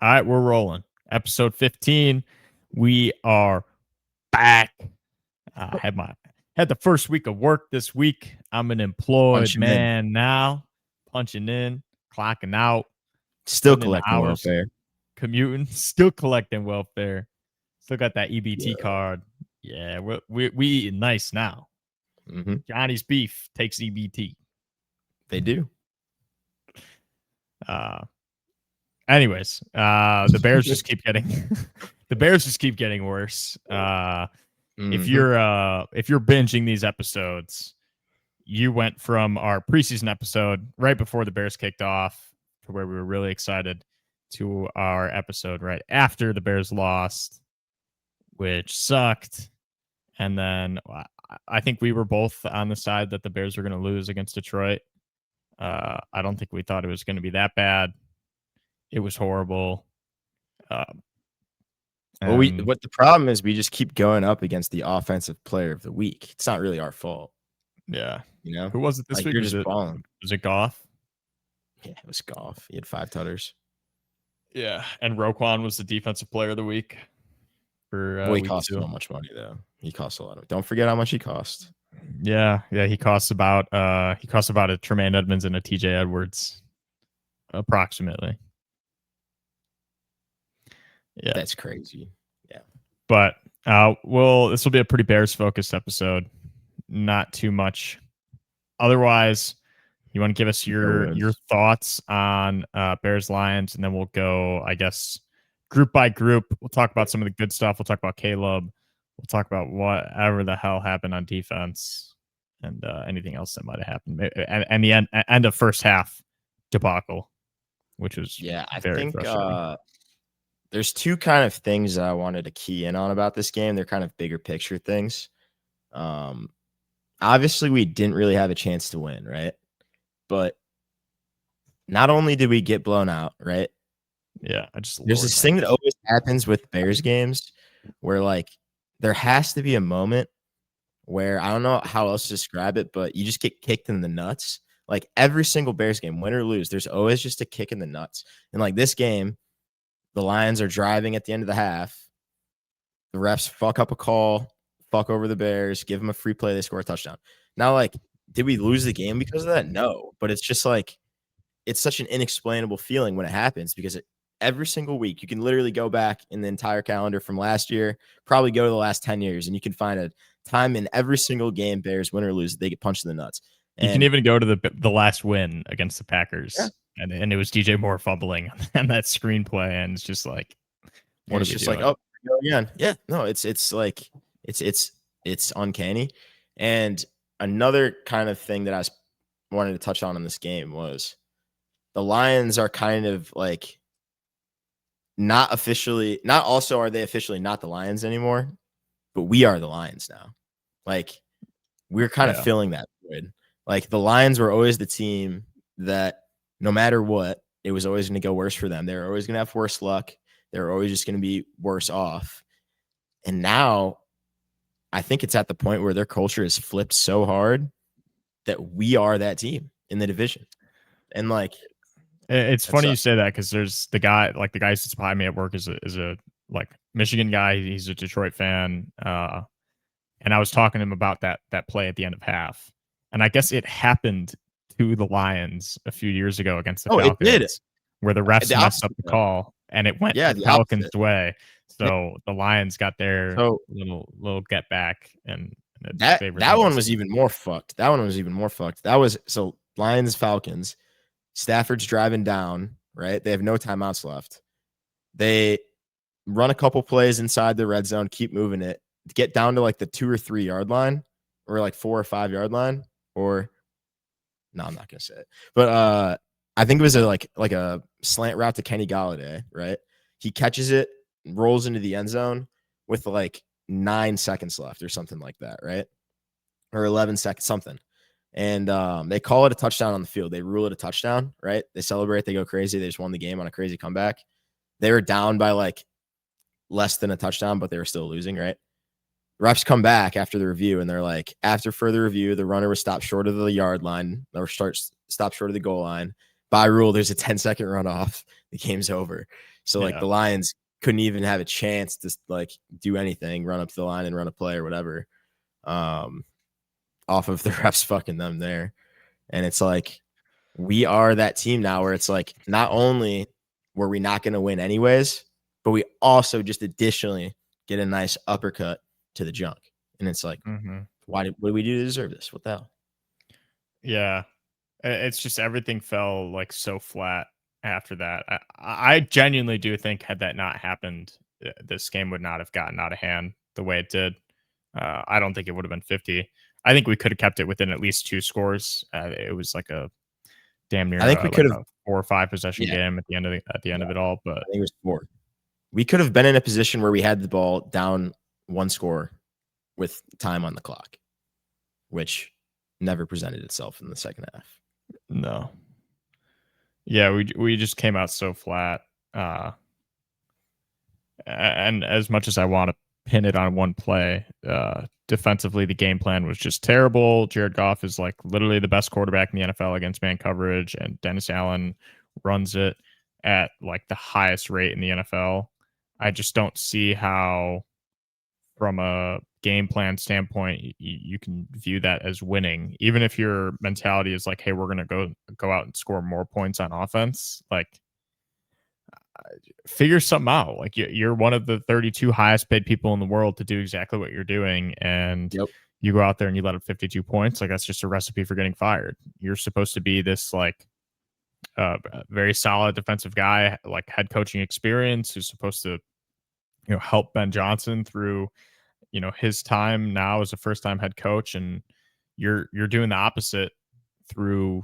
All right, we're rolling. Episode 15. We are back. Had the first week of work this week. I'm an employed Punching in. man now, punching in, clocking out, Still putting in the collecting hours, welfare. commuting, still collecting welfare. Still got that EBT Yeah. card. Yeah, we eating nice now. Mm-hmm. Johnny's Beef takes EBT. They do. Anyways, the Bears just keep getting worse. If you're binging these episodes, you went from our preseason episode right before the Bears kicked off to where we were really excited to our episode right after the Bears lost, which sucked. And then I think we were both on the side that the Bears were going to lose against Detroit. I don't think we thought it was going to be that bad. It was horrible. What the problem is, we just keep going up against the offensive player of the week. It's not really our fault. Yeah. You know? Who was it this week? You're just balling. Was it Goff? Yeah, it was Goff. He had 5 tutters. Yeah. And Roquan was the defensive player of the week. He cost so much money, though. He cost a lot of. Don't forget how much he cost. Yeah. He costs about a Tremaine Edmonds and a TJ Edwards, approximately. Yeah, that's crazy. Yeah, but this will be a pretty Bears focused episode. Not too much. Otherwise, you want to give us your thoughts on Bears Lions, and then we'll go, I guess, group by group. We'll talk about some of the good stuff. We'll talk about Caleb. We'll talk about whatever the hell happened on defense and anything else that might have happened. And the end of first half debacle, which was very frustrating. There's two kind of things that I wanted to key in on about this game. They're kind of bigger picture things. Obviously, we didn't really have a chance to win, right? But not only did we get blown out, right? Yeah, there's this thing that always happens with Bears games where, like, there has to be a moment where, I don't know how else to describe it, but you just get kicked in the nuts. Like, every single Bears game, win or lose, there's always just a kick in the nuts. And, like, this game, the Lions are driving at the end of the half. The refs fuck up a call, fuck over the Bears, give them a free play, they score a touchdown. Now, like, did we lose the game because of that? No. But it's just like, it's such an inexplainable feeling when it happens, because every single week, you can literally go back in the entire calendar from last year, probably go to the last 10 years, and you can find a time in every single game, Bears win or lose, they get punched in the nuts. You can even go to the last win against the Packers. Yeah. And it was DJ Moore fumbling on that screenplay, and it's just like, what is just doing? Like, oh, again, yeah, no, it's like it's uncanny. And another kind of thing that I wanted to touch on in this game was the Lions are kind of like not officially not the Lions anymore, but we are the Lions now. Like, we're kind of filling that void. Like, the Lions were always the team that, no matter what, it was always going to go worse for them. They were always going to have worse luck. They were always just going to be worse off. And now I think it's at the point where their culture has flipped so hard that we are that team in the division. And, like, it's funny you say that, because there's the guy who sits behind me at work is a like Michigan guy. He's a Detroit fan. And I was talking to him about that play at the end of half. And I guess it happened to the Lions a few years ago against the Falcons. It did. Where the refs messed up the call, and it went the Falcons' way. So the Lions got their little get back, and that one was even more fucked. That was Lions Falcons. Stafford's driving down, right? They have no timeouts left. They run a couple plays inside the red zone, keep moving it, get down to like the 2 or 3 yard line, or like 4 or 5 yard line, or no, I'm not gonna say it. But I think it was a slant route to Kenny Golladay, right? He catches it, rolls into the end zone with like 9 seconds left or something like that, right? Or 11 seconds, something. And they call it a touchdown on the field. They rule it a touchdown, right? They celebrate, they go crazy. They just won the game on a crazy comeback. They were down by like less than a touchdown, but they were still losing, right? Refs come back after the review, and they're like, after further review, the runner was stopped short of the yard line, or stopped short of the goal line by rule, there's a 10-second runoff. The game's over. So like the Lions couldn't even have a chance to like do anything, run up to the line and run a play or whatever, off of the refs fucking them there. And it's like, we are that team now where it's like, not only were we not going to win anyways, but we also just additionally get a nice uppercut to the junk. And it's like, what did we do to deserve this? What the hell? Yeah. It's just everything fell like so flat after that. I genuinely do think had that not happened, this game would not have gotten out of hand the way it did. I don't think it would have been 50. I think we could have kept it within at least 2 scores. It was like a damn near, I think we could have 4 or 5 possession game at the end of it all. But I think it was 4. We could have been in a position where we had the ball down 1 score with time on the clock, which never presented itself in the second half. No. Yeah, we just came out so flat. And as much as I want to pin it on one play, defensively the game plan was just terrible. Jared Goff is like literally the best quarterback in the NFL against man coverage, and Dennis Allen runs it at like the highest rate in the NFL. I just don't see how, from a game plan standpoint, you can view that as winning, even if your mentality is like, hey, we're gonna go out and score more points on offense. Like, figure something out. Like, you're one of the 32 highest paid people in the world to do exactly what you're doing, and you go out there and you let up 52 points. Like, that's just a recipe for getting fired. You're supposed to be this like very solid defensive guy, like head coaching experience, who's supposed to help Ben Johnson through his time now as a first-time head coach, and you're doing the opposite through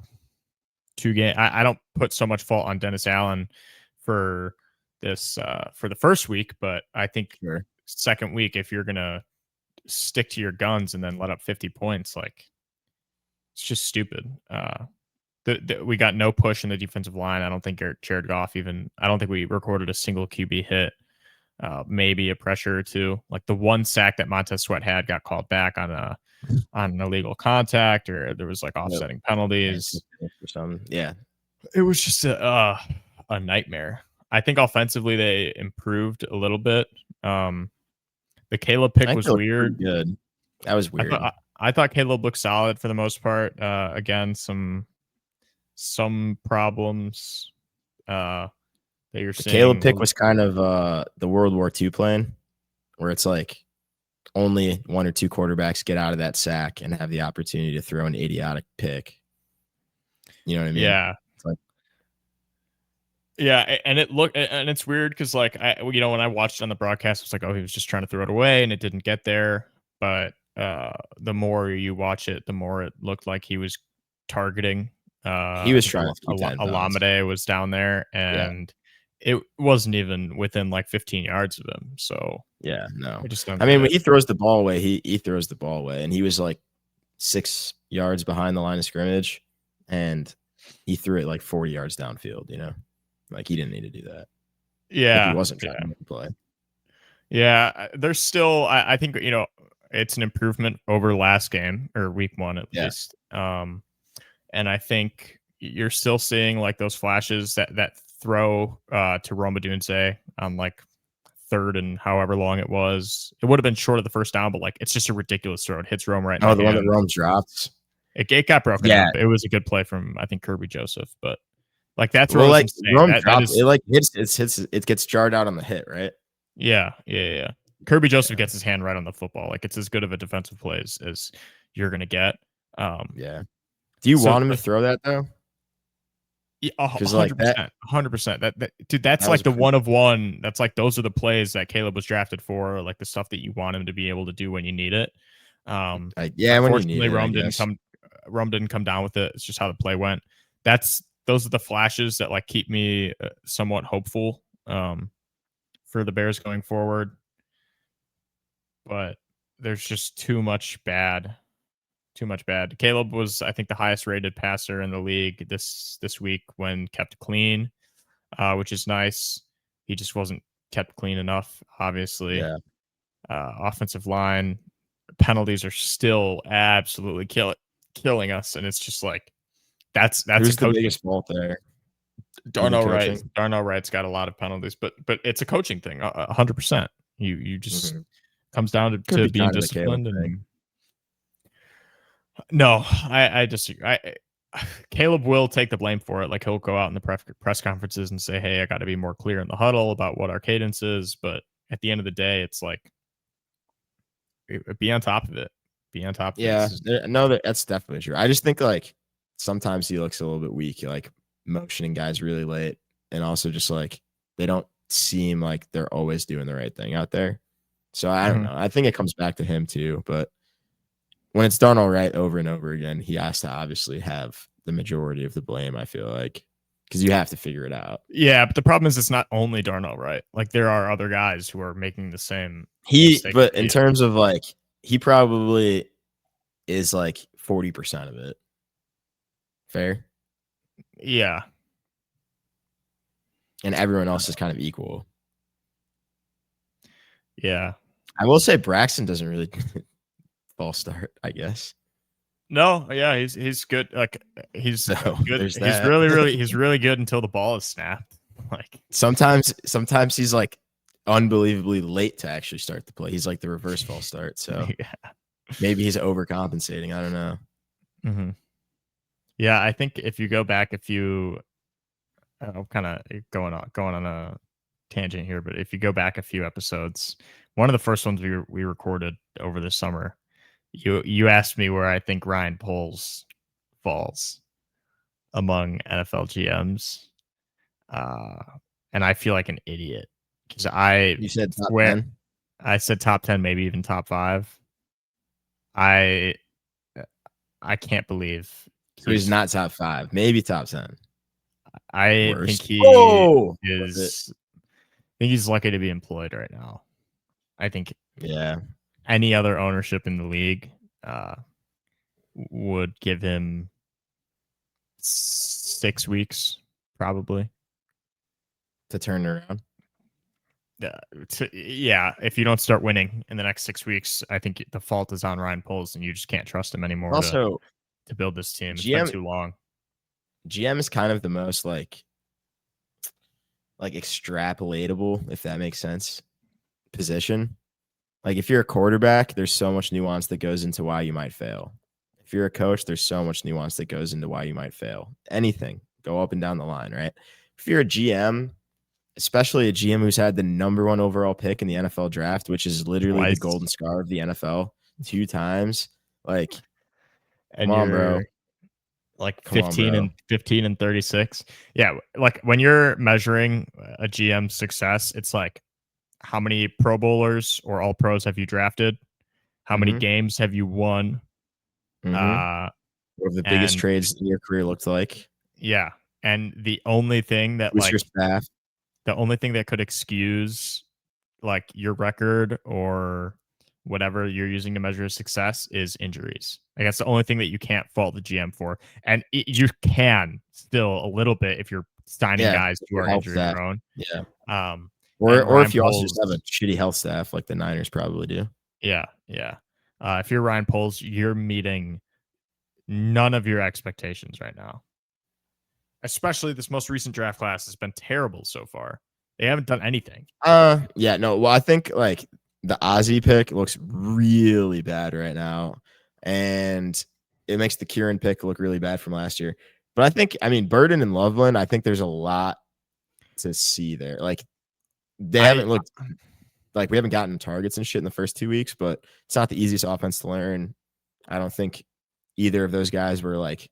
2 games. I don't put so much fault on Dennis Allen for this for the first week, but I think second week, if you're gonna stick to your guns and then let up 50 points, like, it's just stupid. We got no push in the defensive line. I don't think Jared Goff I don't think we recorded a single QB hit. Maybe a pressure or 2. Like, the 1 sack that Montez Sweat had got called back on an illegal contact, or there was like offsetting penalties or something. Yeah, it was just a nightmare. I think offensively they improved a little bit. The Caleb pick was weird. Good. That was weird. I thought Caleb looked solid for the most part. Again, some problems that you're seeing. Caleb pick was kind of the World War II plan, where it's like only 1 or 2 quarterbacks get out of that sack and have the opportunity to throw an idiotic pick. You know what I mean? Yeah. It's like, yeah, and it's weird because, like, when I watched it on the broadcast, it's like, oh, he was just trying to throw it away and it didn't get there. But the more you watch it, the more it looked like he was targeting. He was trying to keep Alameda was down there, and it wasn't even within like 15 yards of him. So yeah, no. I mean, when he throws the ball away, he throws the ball away, and he was like 6 yards behind the line of scrimmage, and he threw it like 40 yards downfield. Like, he didn't need to do that. Yeah, like, he wasn't trying to play. Yeah, there's still, I think, it's an improvement over last game, or week 1 at least. And I think you're still seeing like those flashes, that throw to Rome Odunze on like 3rd and however long it was. It would have been short of the first down, but like, it's just a ridiculous throw. It hits Rome right. Oh, the one that Rome drops. It got broken up. It was a good play from, I think, Kirby Joseph, but like, that's well, like Rome drops. It like hits. It gets jarred out on the hit, right? Yeah. Kirby Joseph gets his hand right on the football. Like, it's as good of a defensive play as you're gonna get. Yeah. Do you want him to throw that though? Yeah, 100%. 100%. That dude, that's like the one of one. That's like, those are the plays that Caleb was drafted for, like the stuff that you want him to be able to do when you need it. When you need it, Rome didn't come down with it. It's just how the play went. Those are the flashes that like keep me somewhat hopeful for the Bears going forward. But there's just too much bad. Caleb was, I think, the highest rated passer in the league this week when kept clean, which is nice. He just wasn't kept clean enough, obviously. Yeah. Offensive line penalties are still absolutely killing us, and it's just like, that's who's the biggest fault there? Darnell Wright's got a lot of penalties, but it's a coaching thing, 100%. You just comes down to being disciplined and. No, I disagree. Caleb will take the blame for it. Like he'll go out in the press conferences and say, "Hey, I got to be more clear in the huddle about what our cadence is." But at the end of the day, it's like be on top of it. Be on top of it. Yeah, no, that's definitely true. I just think like sometimes he looks a little bit weak, like motioning guys really late, and also just like they don't seem like they're always doing the right thing out there. So I don't know. I think it comes back to him too, but when it's done all right over and over again, he has to obviously have the majority of the blame, I feel like, because you have to figure it out. Yeah, but the problem is it's not only Darnell Wright. Like there are other guys who are making the same. But in terms of like, he probably is like 40% of it. Fair? Yeah. And everyone else is kind of equal. Yeah. I will say Braxton doesn't really false start, I guess. No, yeah, he's good. Like he's good. He's that. really good until the ball is snapped. Like sometimes he's like unbelievably late to actually start the play. He's like the reverse false start. So maybe he's overcompensating. I don't know. Mm-hmm. Yeah, I think if you go back a few, I'm kind of going on a tangent here, but if you go back a few episodes, one of the first ones we recorded over the summer, you asked me where I think Ryan Poles falls among NFL GMs, and I feel like an idiot because you said top 10? I said top 10, maybe even top 5. I can't believe he's not top 5, maybe top 10. I think he is. I think he's lucky to be employed right now. I think any other ownership in the league would give him 6 weeks probably to turn around. Yeah, if you don't start winning in the next 6 weeks, I think the fault is on Ryan Poles, and you just can't trust him anymore. Also, to build this team, it's been too long. GM is kind of the most like extrapolatable, if that makes sense, position. Like if you're a quarterback, there's so much nuance that goes into why you might fail. If you're a coach, there's so much nuance that goes into why you might fail. Anything, go up and down the line, right? If you're a GM, especially a GM who's had the number 1 overall pick in the NFL draft, which is literally the golden scar of the NFL 2 times, like, and come on, bro. Like 15 and 36. Yeah, like when you're measuring a GM success, it's like how many Pro Bowlers or All Pros have you drafted? How many games have you won? What have the biggest trades in your career looked like? Yeah, and the only thing that your staff? The only thing that could excuse like your record or whatever you're using to measure success is injuries. Like that's the only thing that you can't fault the GM for. And you can still a little bit if you're signing guys who are injury prone. Yeah. Or if you also just have a shitty health staff like the Niners probably do. Yeah. If you're Ryan Poles, you're meeting none of your expectations right now. Especially this most recent draft class has been terrible so far. They haven't done anything. Yeah, no. Well, I think like the Ozzy pick looks really bad right now, and it makes the Kieran pick look really bad from last year. But I mean, Burden and Loveland, I think there's a lot to see there. Like they haven't looked like we haven't gotten targets and shit in the first 2 weeks, but it's not the easiest offense to learn. I don't think either of those guys were like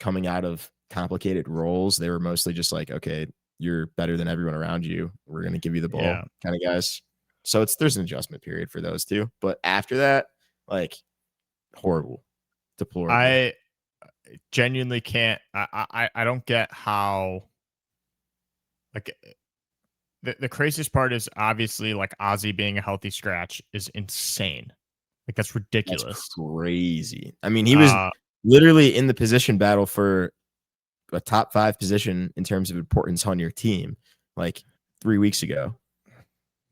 coming out of complicated roles. They were mostly just like, okay, you're better than everyone around you. We're going to give you the ball kind of guys. So there's an adjustment period for those two. But after that, like horrible, deplorable. I genuinely can't. I don't get how. Like the craziest part is obviously like Ozzy being a healthy scratch is insane. Like that's ridiculous. That's crazy. I mean, he was literally in the position battle for a top 5 position in terms of importance on your team like 3 weeks ago.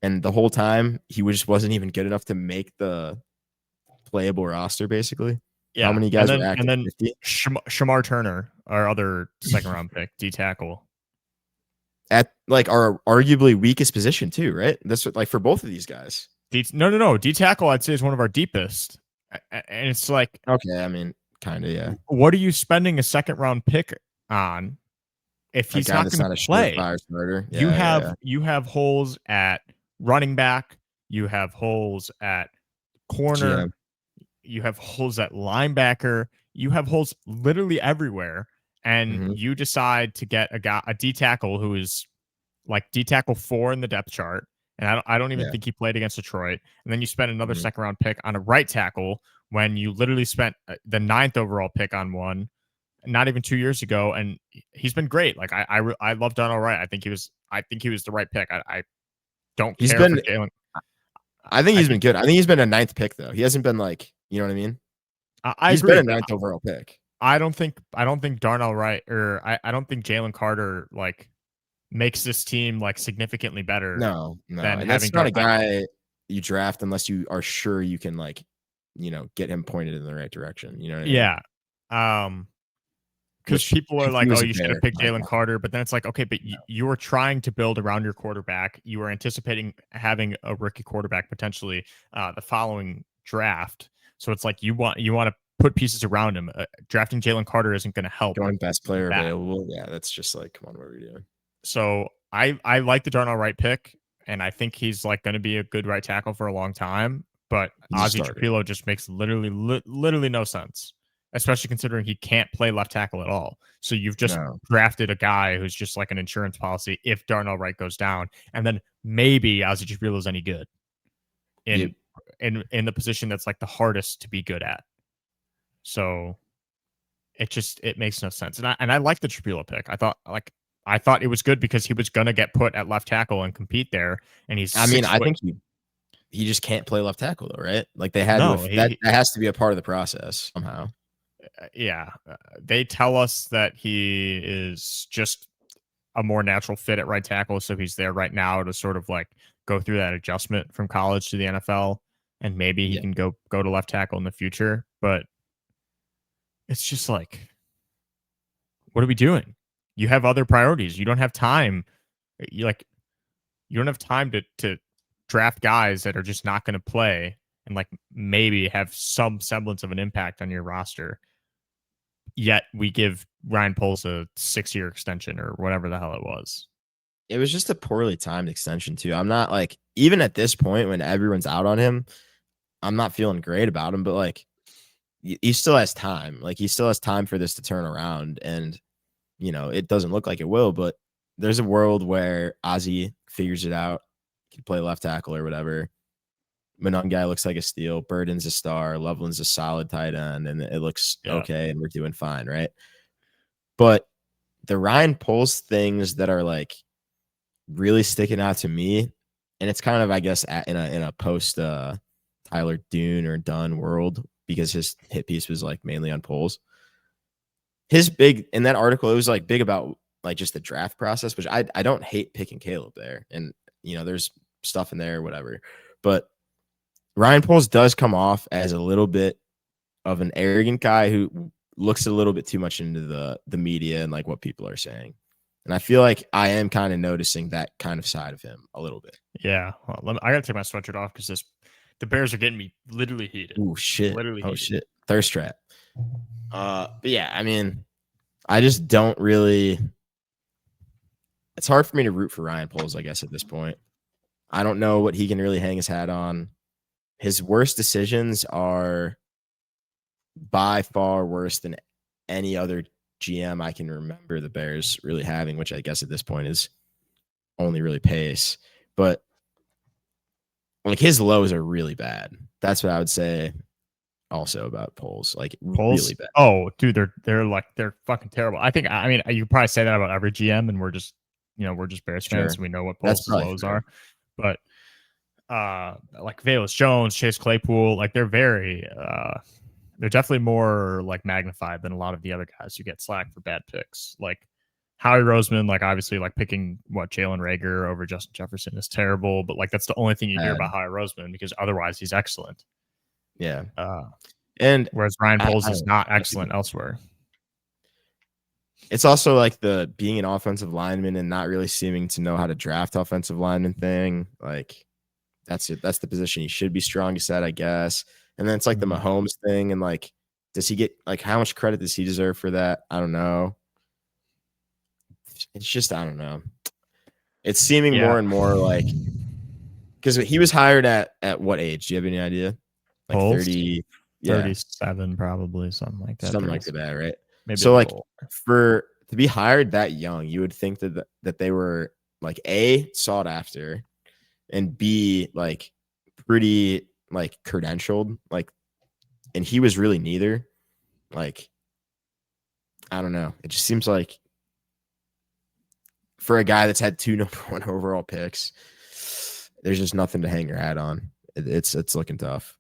And the whole time he just wasn't even good enough to make the playable roster basically. Yeah. How many guys were active? And then Shamar Turner, our other second round pick, D tackle. at like our arguably weakest position too, right? That's what, like for both of these guys. No. D tackle, I'd say, is one of our deepest, and it's like, okay, I mean, kind of, yeah. What are you spending a second round pick on if A he's guy not that's going to not a play? surefire starter. You Yeah, have yeah. you have holes at running back, you have holes at corner, GM. you have holes at linebacker, you have holes literally everywhere, and you decide to get a D tackle who is like D tackle 4 in the depth chart, and I don't even think he played against Detroit. And then you spend another second round pick on a right tackle when you literally spent the 9th overall pick on one not even 2 years ago, and he's been great. Like I love Darnell Wright. I think he was the right pick. I don't He's care for been. Jalen. I think I he's think been good. I think he's been a 9th pick though. He hasn't been like, you know what I mean? I He's been agree, a but 9th overall pick. I don't think Darnell Wright or I don't think Jalen Carter like makes this team like significantly better No, than and having that's not a guy you draft unless you are sure you can like, get him pointed in the right direction. You know what I mean? Yeah. Because Which people are if he like, oh, was a you should have bear, picked might Jalen not. Carter. But then it's like, okay, but you were trying to build around your quarterback. You were anticipating having a rookie quarterback potentially the following draft. So it's like you want to put pieces around him. Drafting Jalen Carter isn't going to help Going best player that. available. Yeah, that's just like, come on, what are we doing? So I like the Darnell Wright pick, and I think he's like going to be a good right tackle for a long time. But He's a Ozzie starter. Trapilo just makes literally no sense, especially considering he can't play left tackle at all. So you've just drafted a guy who's just like an insurance policy if Darnell Wright goes down, and then maybe Ozzie Trapilo is any good in the position that's like the hardest to be good at. So it makes no sense. And I like the Trapilo pick. I thought it was good because he was gonna get put at left tackle and compete there, and he's I mean, 6 I foot. think he just can't play left tackle though, right? Like they had No, to that has to be a part of the process somehow. Yeah, they tell us that he is just a more natural fit at right tackle, so he's there right now to sort of like go through that adjustment from college to the NFL, and maybe he can go to left tackle in the future. But it's just like, what are we doing? You have other priorities. You don't have time. You like you don't have time to draft guys that are just not going to play and like maybe have some semblance of an impact on your roster. Yet we give Ryan Poles a 6-year extension or whatever the hell it was. It was just a poorly timed extension too. I'm not like, even at this point when everyone's out on him, I'm not feeling great about him, but like he still has time. Like he still has time for this to turn around, and it doesn't look like it will, but there's a world where Ozzie figures it out, can play left tackle or whatever. Monangai looks like a steal. Burden's a star. Loveland's a solid tight end, and it looks okay, and we're doing fine, right? But the Ryan Poles things that are like really sticking out to me, and it's kind of, I guess, in a post Tyler Dune or Dunn world, because his hit piece was like mainly on Poles. His big in that article, it was like big about like just the draft process, which I don't hate picking Caleb there, and there's stuff in there, whatever, but Ryan Poles does come off as a little bit of an arrogant guy who looks a little bit too much into the media and like what people are saying. And I feel like I am kind of noticing that kind of side of him a little bit. Yeah. Well, I got to take my sweatshirt off because the Bears are getting me literally heated. Oh, shit. Literally Oh, heated. shit. Thirst trap. But yeah, I mean, I just don't really. It's hard for me to root for Ryan Poles, I guess, at this point. I don't know what he can really hang his hat on. His worst decisions are by far worse than any other GM I can remember the Bears really having, which I guess at this point is only really Pace. But like his lows are really bad. That's what I would say also about Poles. Like really bad. Oh, dude, they're fucking terrible. I mean, you could probably say that about every GM, and we're just Bears fans, and we know what Poles' lows are. But like Velus Jones, Chase Claypool, like they're definitely more like magnified than a lot of the other guys who get slack for bad picks. Like Howie Roseman, like obviously like picking Jalen Reagor over Justin Jefferson is terrible, but like that's the only thing you hear about Howie Roseman because otherwise he's excellent. Yeah. And whereas Ryan Poles is not excellent elsewhere. It's also like the being an offensive lineman and not really seeming to know how to draft offensive lineman thing. Like that's it. That's the position he should be strongest at, I guess. And then it's like the Mahomes thing, and like, does he get like how much credit does he deserve for that? I don't know. It's just I don't know. It's seeming more and more like because he was hired at what age? Do you have any idea? Like Poles? 30, 37 probably, something like that. Something like that, right? Maybe so like for to be hired that young, you would think that they were like A, sought after, and B, like pretty like credentialed, like, and he was really neither. Like, I don't know. It just seems like for a guy that's had 2 number 1 overall picks, there's just nothing to hang your hat on. It's looking tough.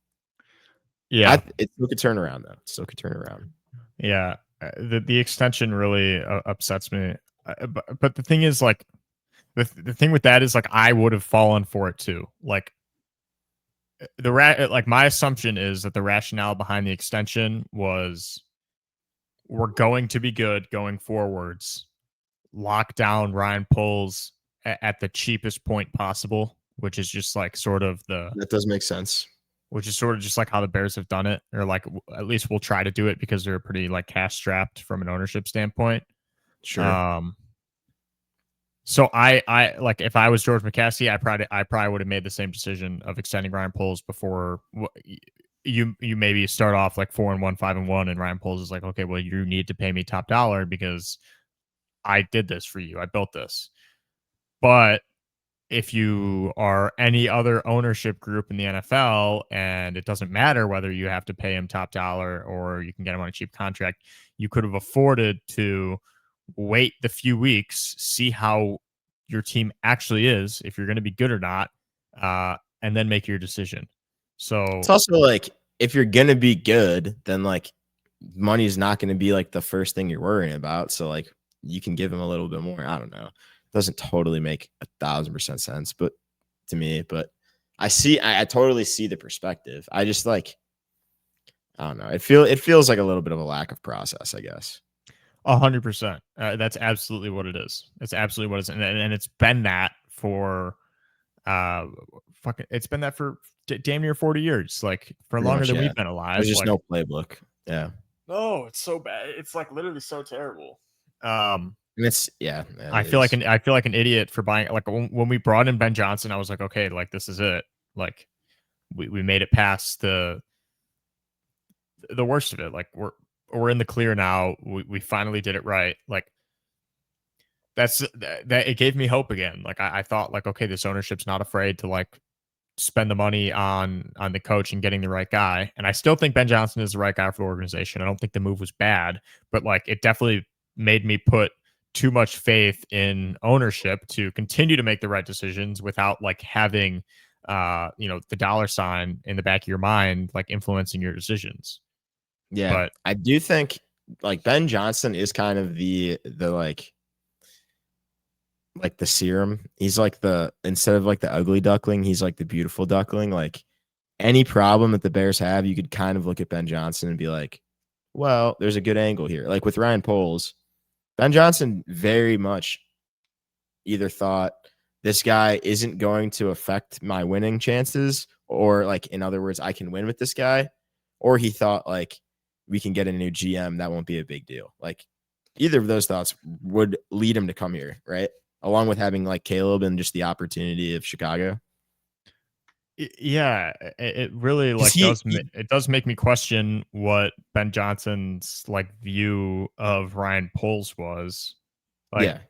Yeah, it still could turn around though. It still could turn around. Yeah, the extension really upsets me. But the thing is, like, the thing with that is, like, I would have fallen for it too. Like, like my assumption is that the rationale behind the extension was we're going to be good going forwards. Lock down Ryan Poles at the cheapest point possible, which is just like sort of that does make sense. Which is sort of just like how the Bears have done it, or like at least we'll try to do it because they're pretty like cash strapped from an ownership standpoint. Sure. So I like if I was George McCaskey, I probably would have made the same decision of extending Ryan Poles before you maybe start off like 4-1, 5-1, and Ryan Poles is like, okay, well you need to pay me top dollar because I did this for you, I built this. But if you are any other ownership group in the NFL and it doesn't matter whether you have to pay him top dollar or you can get him on a cheap contract, you could have afforded to wait the few weeks, see how your team actually is, if you're going to be good or not, and then make your decision. So it's also like if you're going to be good, then like money is not going to be like the first thing you're worrying about. So like you can give him a little bit more. I don't know. Doesn't totally make 1,000% sense, but to me, but I totally see the perspective. I just like, I don't know. It feels like a little bit of a lack of process, I guess. 100%. That's absolutely what it is. It's absolutely what it is, and it's been that for, it's been that for damn near 40 years. Like for Pretty longer much, than yeah. we've been alive. There's just like, no playbook. Yeah. No, it's so bad. It's like literally so terrible. And it's I feel like an idiot for buying. Like when we brought in Ben Johnson, I was like, okay, like this is it. Like we made it past the worst of it. Like we're in the clear now. We finally did it right. Like that it gave me hope again. Like I thought like, okay, this ownership's not afraid to like spend the money on the coach and getting the right guy. And I still think Ben Johnson is the right guy for the organization. I don't think the move was bad, but like it definitely made me put too much faith in ownership to continue to make the right decisions without like having the dollar sign in the back of your mind like influencing your decisions. Yeah. But I do think like Ben Johnson is kind of the like the serum. He's like instead of like the ugly duckling, he's like the beautiful duckling. Like any problem that the Bears have, you could kind of look at Ben Johnson and be like, well, there's a good angle here. Like with Ryan Poles, Ben Johnson very much either thought this guy isn't going to affect my winning chances, or like, in other words, I can win with this guy, or he thought like we can get a new GM. That won't be a big deal. Like either of those thoughts would lead him to come here, right? Along with having like Caleb and just the opportunity of Chicago. Yeah, it really like it does make me question what Ben Johnson's like view of Ryan Poles was. Like,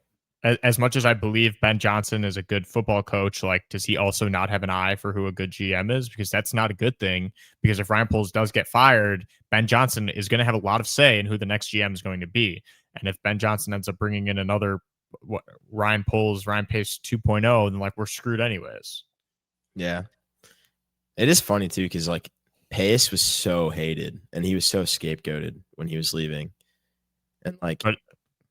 as much as I believe Ben Johnson is a good football coach, like, does he also not have an eye for who a good GM is? Because that's not a good thing. Because if Ryan Poles does get fired, Ben Johnson is going to have a lot of say in who the next GM is going to be. And if Ben Johnson ends up bringing in another Ryan Pace 2.0, then like we're screwed anyways. Yeah. It is funny too, because like Pace was so hated and he was so scapegoated when he was leaving. And like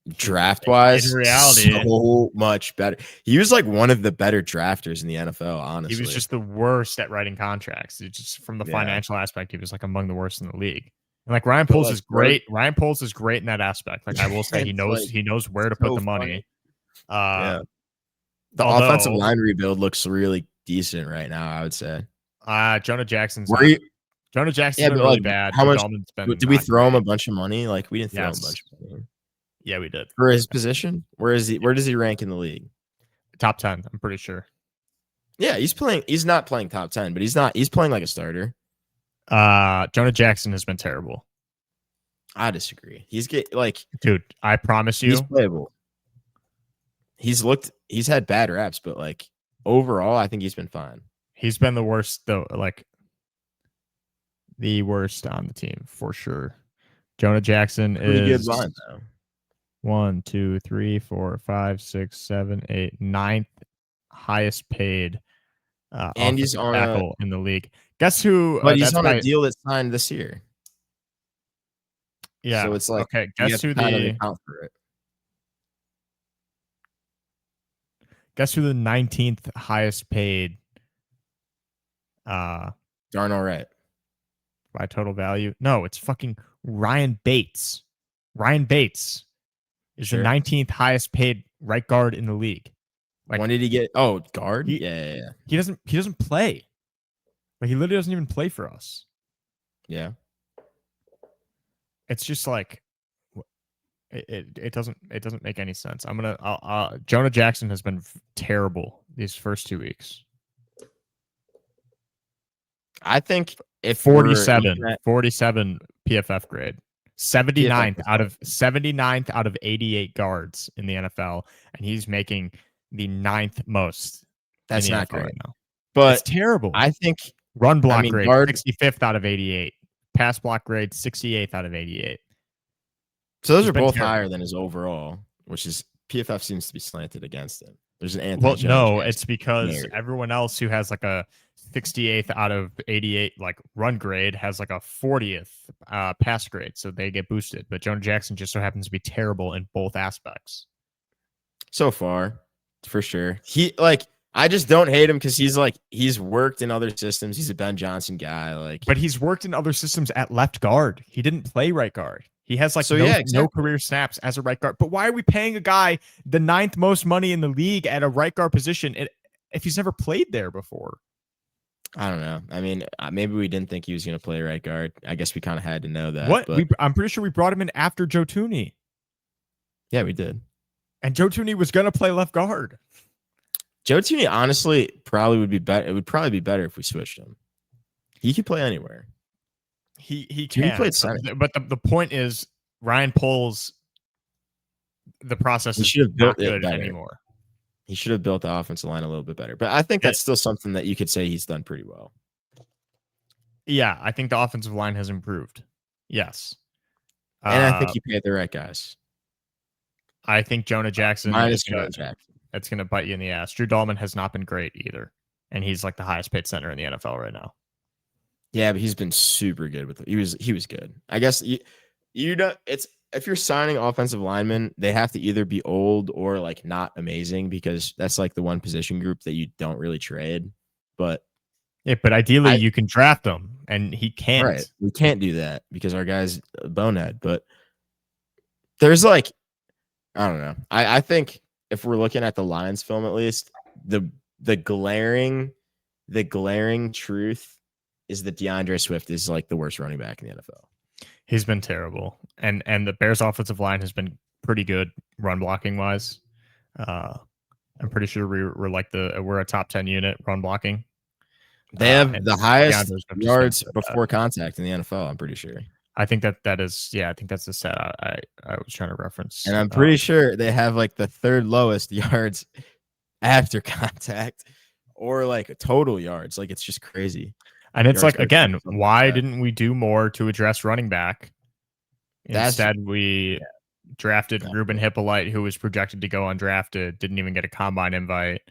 draft wise, in reality, so much better. He was like one of the better drafters in the NFL, honestly. He was just the worst at writing contracts. It's just from the financial aspect, he was like among the worst in the league. And like Ryan Poles is great. Ryan Poles is great in that aspect. Like I will say, he knows where to put the money. Yeah. The offensive line rebuild looks really decent right now, I would say. Jonah Jackson's been really bad. How much did we throw him a bunch of money? Like we didn't throw him a bunch of money. Yeah, we did. For his position? Where does he rank in the league? Top 10, I'm pretty sure. Yeah, he's not playing top 10, but he's playing like a starter. Jonah Jackson has been terrible. I disagree. Dude, I promise you, he's playable. He's had bad reps, but like overall, I think he's been fine. He's been the worst though, like the worst on the team for sure. Jonah Jackson pretty good line though. 1, 2, 3, 4, 5, 6, 7, 8, 9th highest paid and he's on tackle in the league. Guess who? But he's on a deal that's signed this year. Yeah. So it's like, okay. Guess who account for it. Guess who the 19th highest paid? Darnell Wright. By total value? No, it's fucking Ryan Bates. Ryan Bates is the 19th highest paid right guard in the league. Like, when did he get? Oh, guard. Yeah. He doesn't play. Like he literally doesn't even play for us. Yeah. It's just like it doesn't make any sense. Jonah Jackson has been terrible these first 2 weeks. I think if 47 PFF grade. 79th out of 88 guards in the NFL, and he's making the 9th most. That's not great right now. But it's terrible. I think run block grade 65th out of 88. Pass block grade 68th out of 88. So those are both higher than his overall, which is PFF seems to be slanted against him. There's an anti. No, it's because everyone else who has like a 68th out of 88 like run grade has like a 40th pass grade, so they get boosted. But Jonah Jackson just so happens to be terrible in both aspects. So far, for sure. I just don't hate him because he's worked in other systems. He's a Ben Johnson guy. But he's worked in other systems at left guard. He didn't play right guard. He has no career snaps as a right guard. But why are we paying a guy the 9th most money in the league at a right guard position if he's never played there before? I don't know. I mean, maybe we didn't think he was going to play right guard. I guess we kind of had to know that. I'm pretty sure we brought him in after Joe Thuney. Yeah, we did. And Joe Thuney was going to play left guard. Joe Thuney, honestly, probably would be better. It would probably be better if we switched him. He could play anywhere. He can. He played center. But the point is, Ryan Poles, the process is not good anymore. He should have built the offensive line a little bit better. But I think that's still something that you could say he's done pretty well. Yeah, I think the offensive line has improved. Yes. And I think he paid the right guys. I think Jonah Jackson minus Jonah Jackson. That's going to bite you in the ass. Drew Dahlman has not been great either. And he's like the highest paid center in the NFL right now. Yeah, but he's been super good with it. He was good. I guess you know it's if you're signing offensive linemen, they have to either be old or like not amazing because that's like the one position group that you don't really trade. But ideally you can draft them, and he can't. Right, we can't do that because our guy's a bonehead. But there's I don't know. I think if we're looking at the Lions film, at least the glaring truth is that DeAndre Swift is like the worst running back in the NFL. He's been terrible. And the Bears offensive line has been pretty good run blocking wise. I'm pretty sure we're a top 10 unit run blocking. They have the highest yards before contact in the NFL, I'm pretty sure. I think that is, I think that's the stat I was trying to reference. And I'm pretty sure they have like the third lowest yards after contact or like total yards. Like it's just crazy. And it's like, again, why didn't we do more to address running back? Instead, we drafted Ruben Hippolyte, who was projected to go undrafted, didn't even get a combine invite.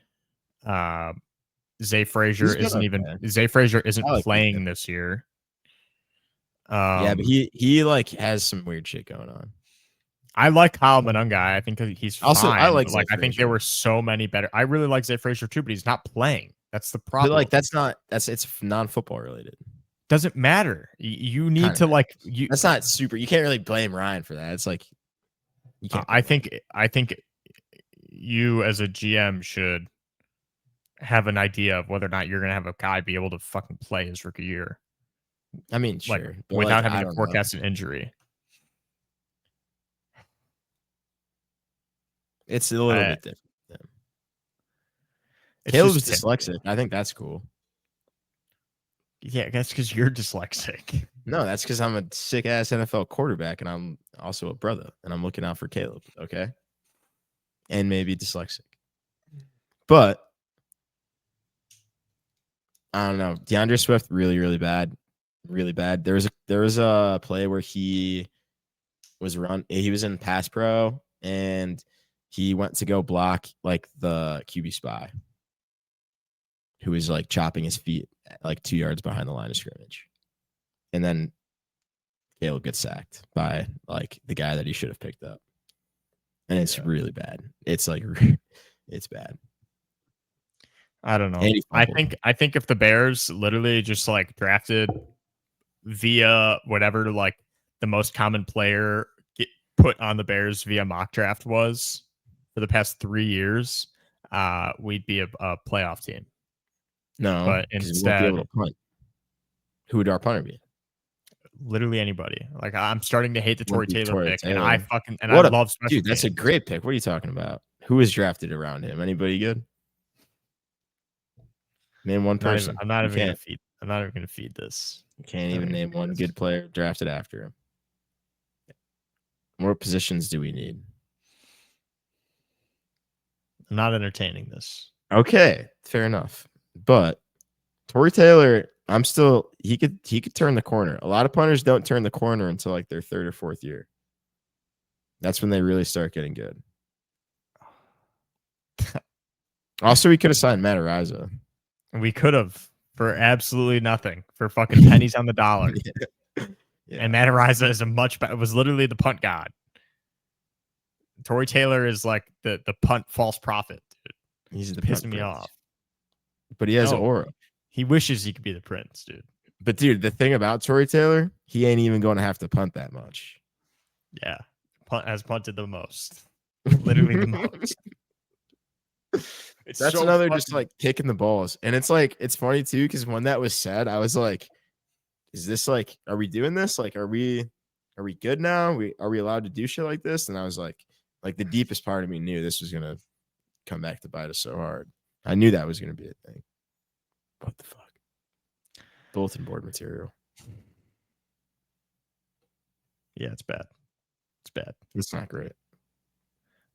Zay Frazier isn't playing this year. But he like has some weird shit going on. I like Kyle Monunga. I think he's also fine. I think there were so many better. I really like Zay Frazier too, but he's not playing. That's the problem. But it's non-football related. doesn't matter. You need to like you. That's not super. You can't really blame Ryan for that. It's like you can't. I think you as a GM should have an idea of whether or not you're going to have a guy be able to fucking play his rookie year. I mean, like, sure, without like, having to forecast an injury. It's a little bit different. Yeah. Caleb's dyslexic. I think that's cool. Yeah, that's because you're dyslexic. No, that's because I'm a sick ass NFL quarterback, and I'm also a brother, and I'm looking out for Caleb. Okay, and maybe dyslexic, but I don't know. DeAndre Swift really, really bad, really bad. There was a play where he was in pass pro, and he went to go block like the QB spy, who was like chopping his feet like 2 yards behind the line of scrimmage. And then Caleb gets sacked by like the guy that he should have picked up. And it's really bad. It's like, it's bad. I don't know. I think if the Bears literally just like drafted via whatever like the most common player put on the Bears via mock draft was for the past 3 years, we'd be a playoff team. No, but instead, we won't be able to punt. Who would our punter be? Literally anybody. Like I'm starting to hate the Tory Taylor pick, Taylor. and I love special dude. That's a great pick. What are you talking about? Who was drafted around him? Anybody good? Name one person. I'm not even gonna feed this. You can't even name one good player drafted after him. What positions do we need? I'm not entertaining this. Okay, fair enough. But Tory Taylor, he could turn the corner. A lot of punters don't turn the corner until like their third or fourth year. That's when they really start getting good. Also, we could have signed Matt Araiza. We could have for absolutely nothing, for fucking pennies on the dollar. Yeah. And Matt Araiza is was literally the punt god. Tory Taylor is like the punt false prophet. Dude. He's pissing me off. But he has aura. He wishes he could be the prince, dude. But dude, the thing about Tory Taylor, he ain't even going to have to punt that much. Yeah, has punted the most, literally the most. That's so another just like kicking the balls, and it's like it's funny too because when that was said, I was like, "Is this like, are we doing this? Like, are we good now? Are we allowed to do shit like this?" And I was like the deepest part of me knew this was gonna come back to bite us so hard. I knew that was gonna be a thing. What the fuck? Bulletin board material. Yeah, it's bad. It's bad. It's not great.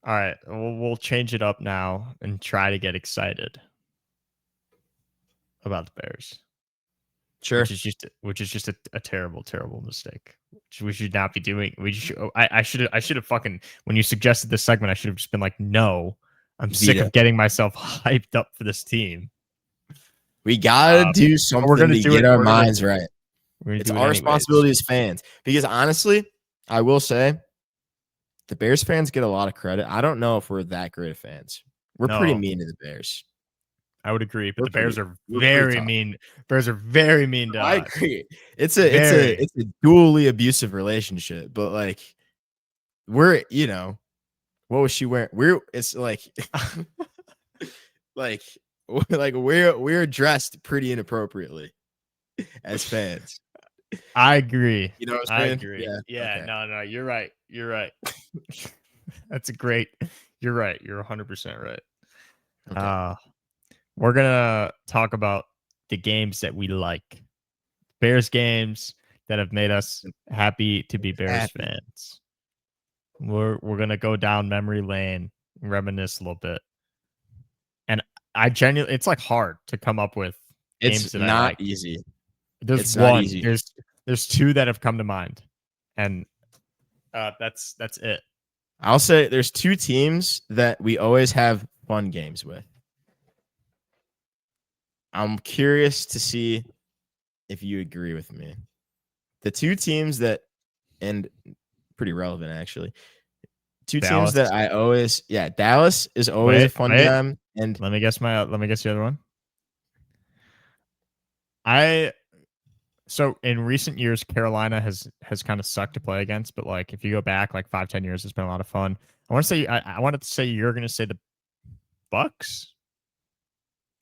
All right, we'll change it up now and try to get excited about the Bears. Sure. Which is just a terrible, terrible mistake. Which we should not be doing. I should have fucking, when you suggested this segment, I should have just been like, no, I'm sick of getting myself hyped up for this team. We gotta do something to get our minds right. It's our responsibility as fans. Because honestly, I will say, the Bears fans get a lot of credit. I don't know if we're that great of fans. We're pretty mean to the Bears. I would agree, but the Bears are very mean. Bears are very mean to us. I agree. It's a dually abusive relationship, but like we're, what was she wearing? It's like we're dressed pretty inappropriately as fans. I agree. You know what I'm saying? I agree. Yeah. Okay. No, you're right. You're right. That's a great. You're right. You're 100% right. Okay. We're gonna talk about the games that we like. Bears games that have made us happy to be Bears fans. We're gonna go down memory lane, reminisce a little bit. And I genuinely, it's like hard to come up with games that I like. It's not easy. There's one. There's two that have come to mind, and that's it. I'll say there's two teams that we always have fun games with. I'm curious to see if you agree with me. The two teams that, and pretty relevant actually, teams that I always, Dallas is always a fun time. And let me guess the other one. So in recent years, Carolina has kind of sucked to play against, but like if you go back like 5-10 years, it's been a lot of fun. I want to say I wanted to say you're going to say the Bucks.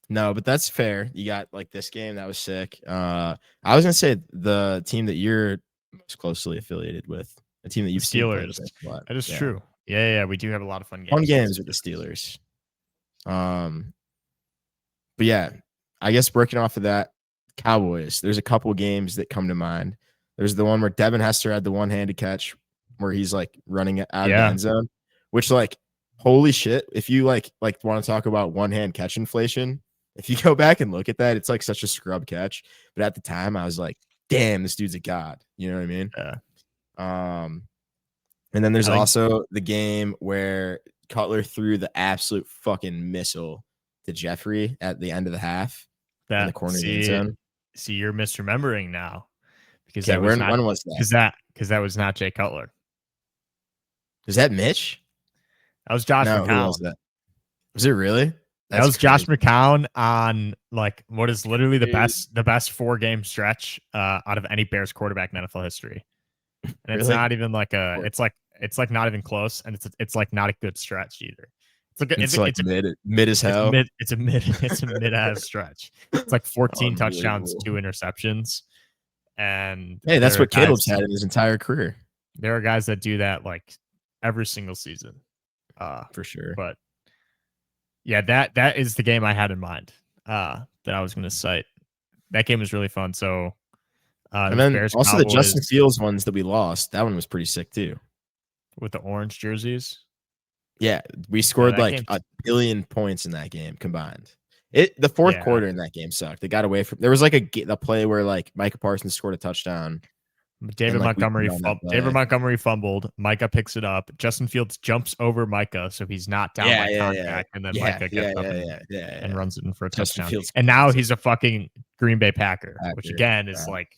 No, but that's fair. You got like this game that was sick. I was gonna say the team that you're most closely affiliated with, a team that you've seen play Steelers. a lot. That is true. Yeah, we do have a lot of fun games. Fun games with the Steelers. But yeah, I guess working off of that, Cowboys. There's a couple games that come to mind. There's the one where Devin Hester had the one-handed catch where he's like running out of the end zone, which like holy shit. If you like want to talk about one-hand catch inflation, if you go back and look at that, it's like such a scrub catch. But at the time, I was like, damn, this dude's a god. You know what I mean? Yeah. And then there's also the game where Cutler threw the absolute fucking missile to Jeffrey at the end of the half in the corner of the end zone. See, you're misremembering now because when was that? Because that was not Jay Cutler. Was that Mitch? That was Josh McCown. Who was that? Was it really? That was crazy. Josh McCown on like what is literally the best 4-game stretch out of any Bears quarterback in NFL history. And it's not even like it's like not even close, and it's like not a good stretch either. It's like mid as hell. It's a mid ass stretch. It's like 14 touchdowns, 2 interceptions. And hey, that's what Caleb's had in his entire career. There are guys that do that like every single season. For sure. But yeah, that is the game I had in mind that I was going to cite. That game was really fun. So, and then Bears, also Cowboys, the Justin Fields ones that we lost. That one was pretty sick too, with the orange jerseys. Yeah, we scored like a billion points in that game combined. The fourth quarter in that game sucked. They got away from. There was like a play where like Micah Parsons scored a touchdown. David Montgomery fumbled. Micah picks it up. Justin Fields jumps over Micah, so he's not down by contact, and then Micah gets up and runs it in for a touchdown. And now he's a fucking Green Bay Packer, which again is like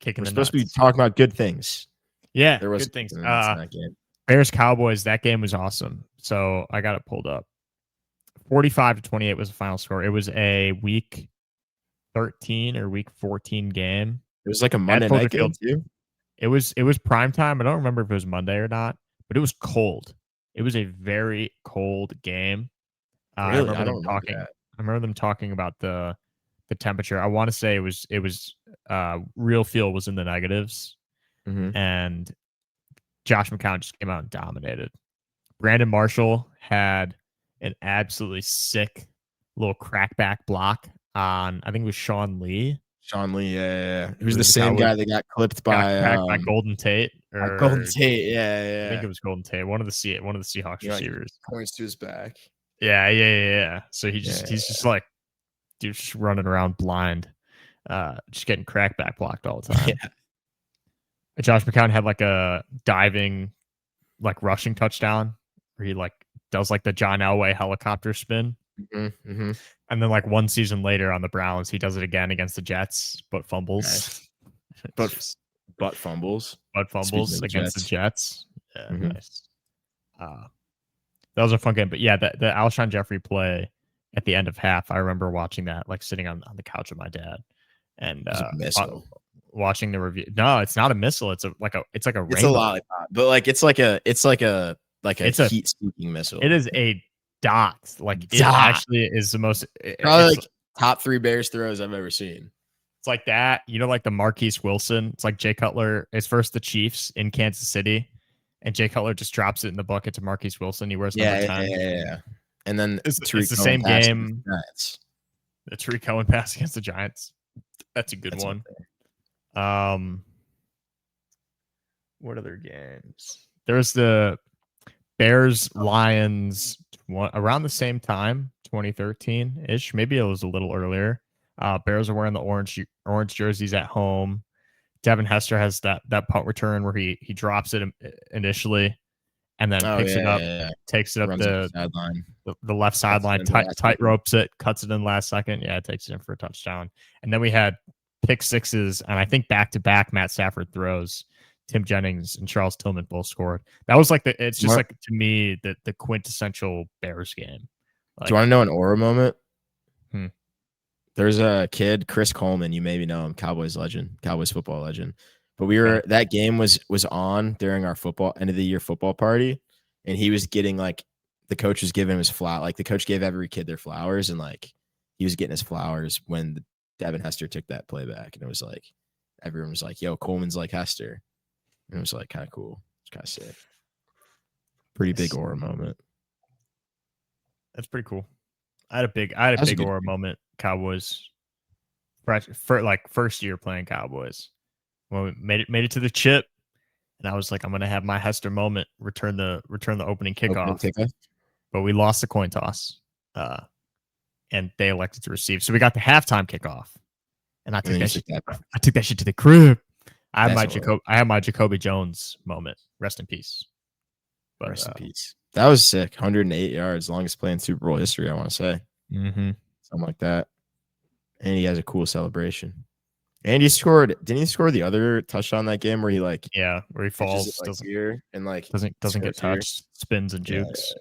kicking. We're supposed to be talking about good things. Yeah, there was good things. That game. Bears Cowboys. That game was awesome. So I got it pulled up. 45-28 was the final score. It was a week 13 or week 14 game. It was like a Monday night game too. It was prime time. I don't remember if it was Monday or not, but it was cold. It was a very cold game. Really? I remember them talking about the temperature. I want to say it was real feel was in the negatives, and Josh McCown just came out and dominated. Brandon Marshall had an absolutely sick little crackback block on, I think it was Sean Lee. Yeah. Who's the same guy that got clipped by Golden Tate? Golden Tate, yeah. I think it was Golden Tate, one of the Seahawks receivers. Points to his back. Yeah. So he's just like, dude, just running around blind, just getting crackback blocked all the time. Yeah. Josh McCown had like a diving, like rushing touchdown where he like does like the John Elway helicopter spin. And then like one season later on the Browns, he does it again against the Jets, but fumbles. Nice. But fumbles against the Jets. Yeah, nice. That was a fun game. But yeah, the Alshon Jeffrey play at the end of half, I remember watching that, like sitting on the couch with my dad and watching the review. No, it's not a missile. It's like a rainbow. It's a lollipop, but like it's like a heat-seeking missile. It is a dot. Like it actually is the most probably like top 3 Bears throws I've ever seen. It's like that, like the Marquise Wilson. It's like Jay Cutler is versus the Chiefs in Kansas City, and Jay Cutler just drops it in the bucket to Marquise Wilson. He wears number 10. Yeah. And then it's the same game. The Tariq Cohen pass against the Giants. That's a good one. What other games? There's the Bears Lions around the same time, 2013 ish. Maybe it was a little earlier. Bears are wearing the orange jerseys at home. Devin Hester has that punt return where he drops it initially and then picks it up, takes it up the left sideline, tight ropes it, cuts it in last second. Yeah, takes it in for a touchdown. And then we had pick sixes, and I think back-to-back Matt Stafford throws. Tim Jennings and Charles Tillman both scored. That was like it's just like, to me, the quintessential Bears game. Do you want to know an aura moment? There's a kid, Chris Coleman. You maybe know him, Cowboys football legend. But that game was on during our end of the year football party, and he was getting like the coach was giving him his flower. Like the coach gave every kid their flowers, and like he was getting his flowers when Devin Hester took that play back, and it was like everyone was like, "Yo, Coleman's like Hester," and it was like kind of cool. It's kind of sick. Pretty big aura moment. That's pretty cool. I had a big aura moment. Cowboys, first year playing Cowboys, when we made it to the chip, and I was like, I'm gonna have my Hester moment. Return the opening kickoff. But we lost the coin toss, and they elected to receive. So we got the halftime kickoff, and I took that shit to the crib. I had my Jacoby Jones moment. Rest in peace. But, rest in peace. That was sick. 108 yards, longest play in Super Bowl history, I want to say. Mm-hmm. Something like that. And he has a cool celebration. And didn't he score the other touchdown that game where he where he falls, doesn't get touched, spins and jukes.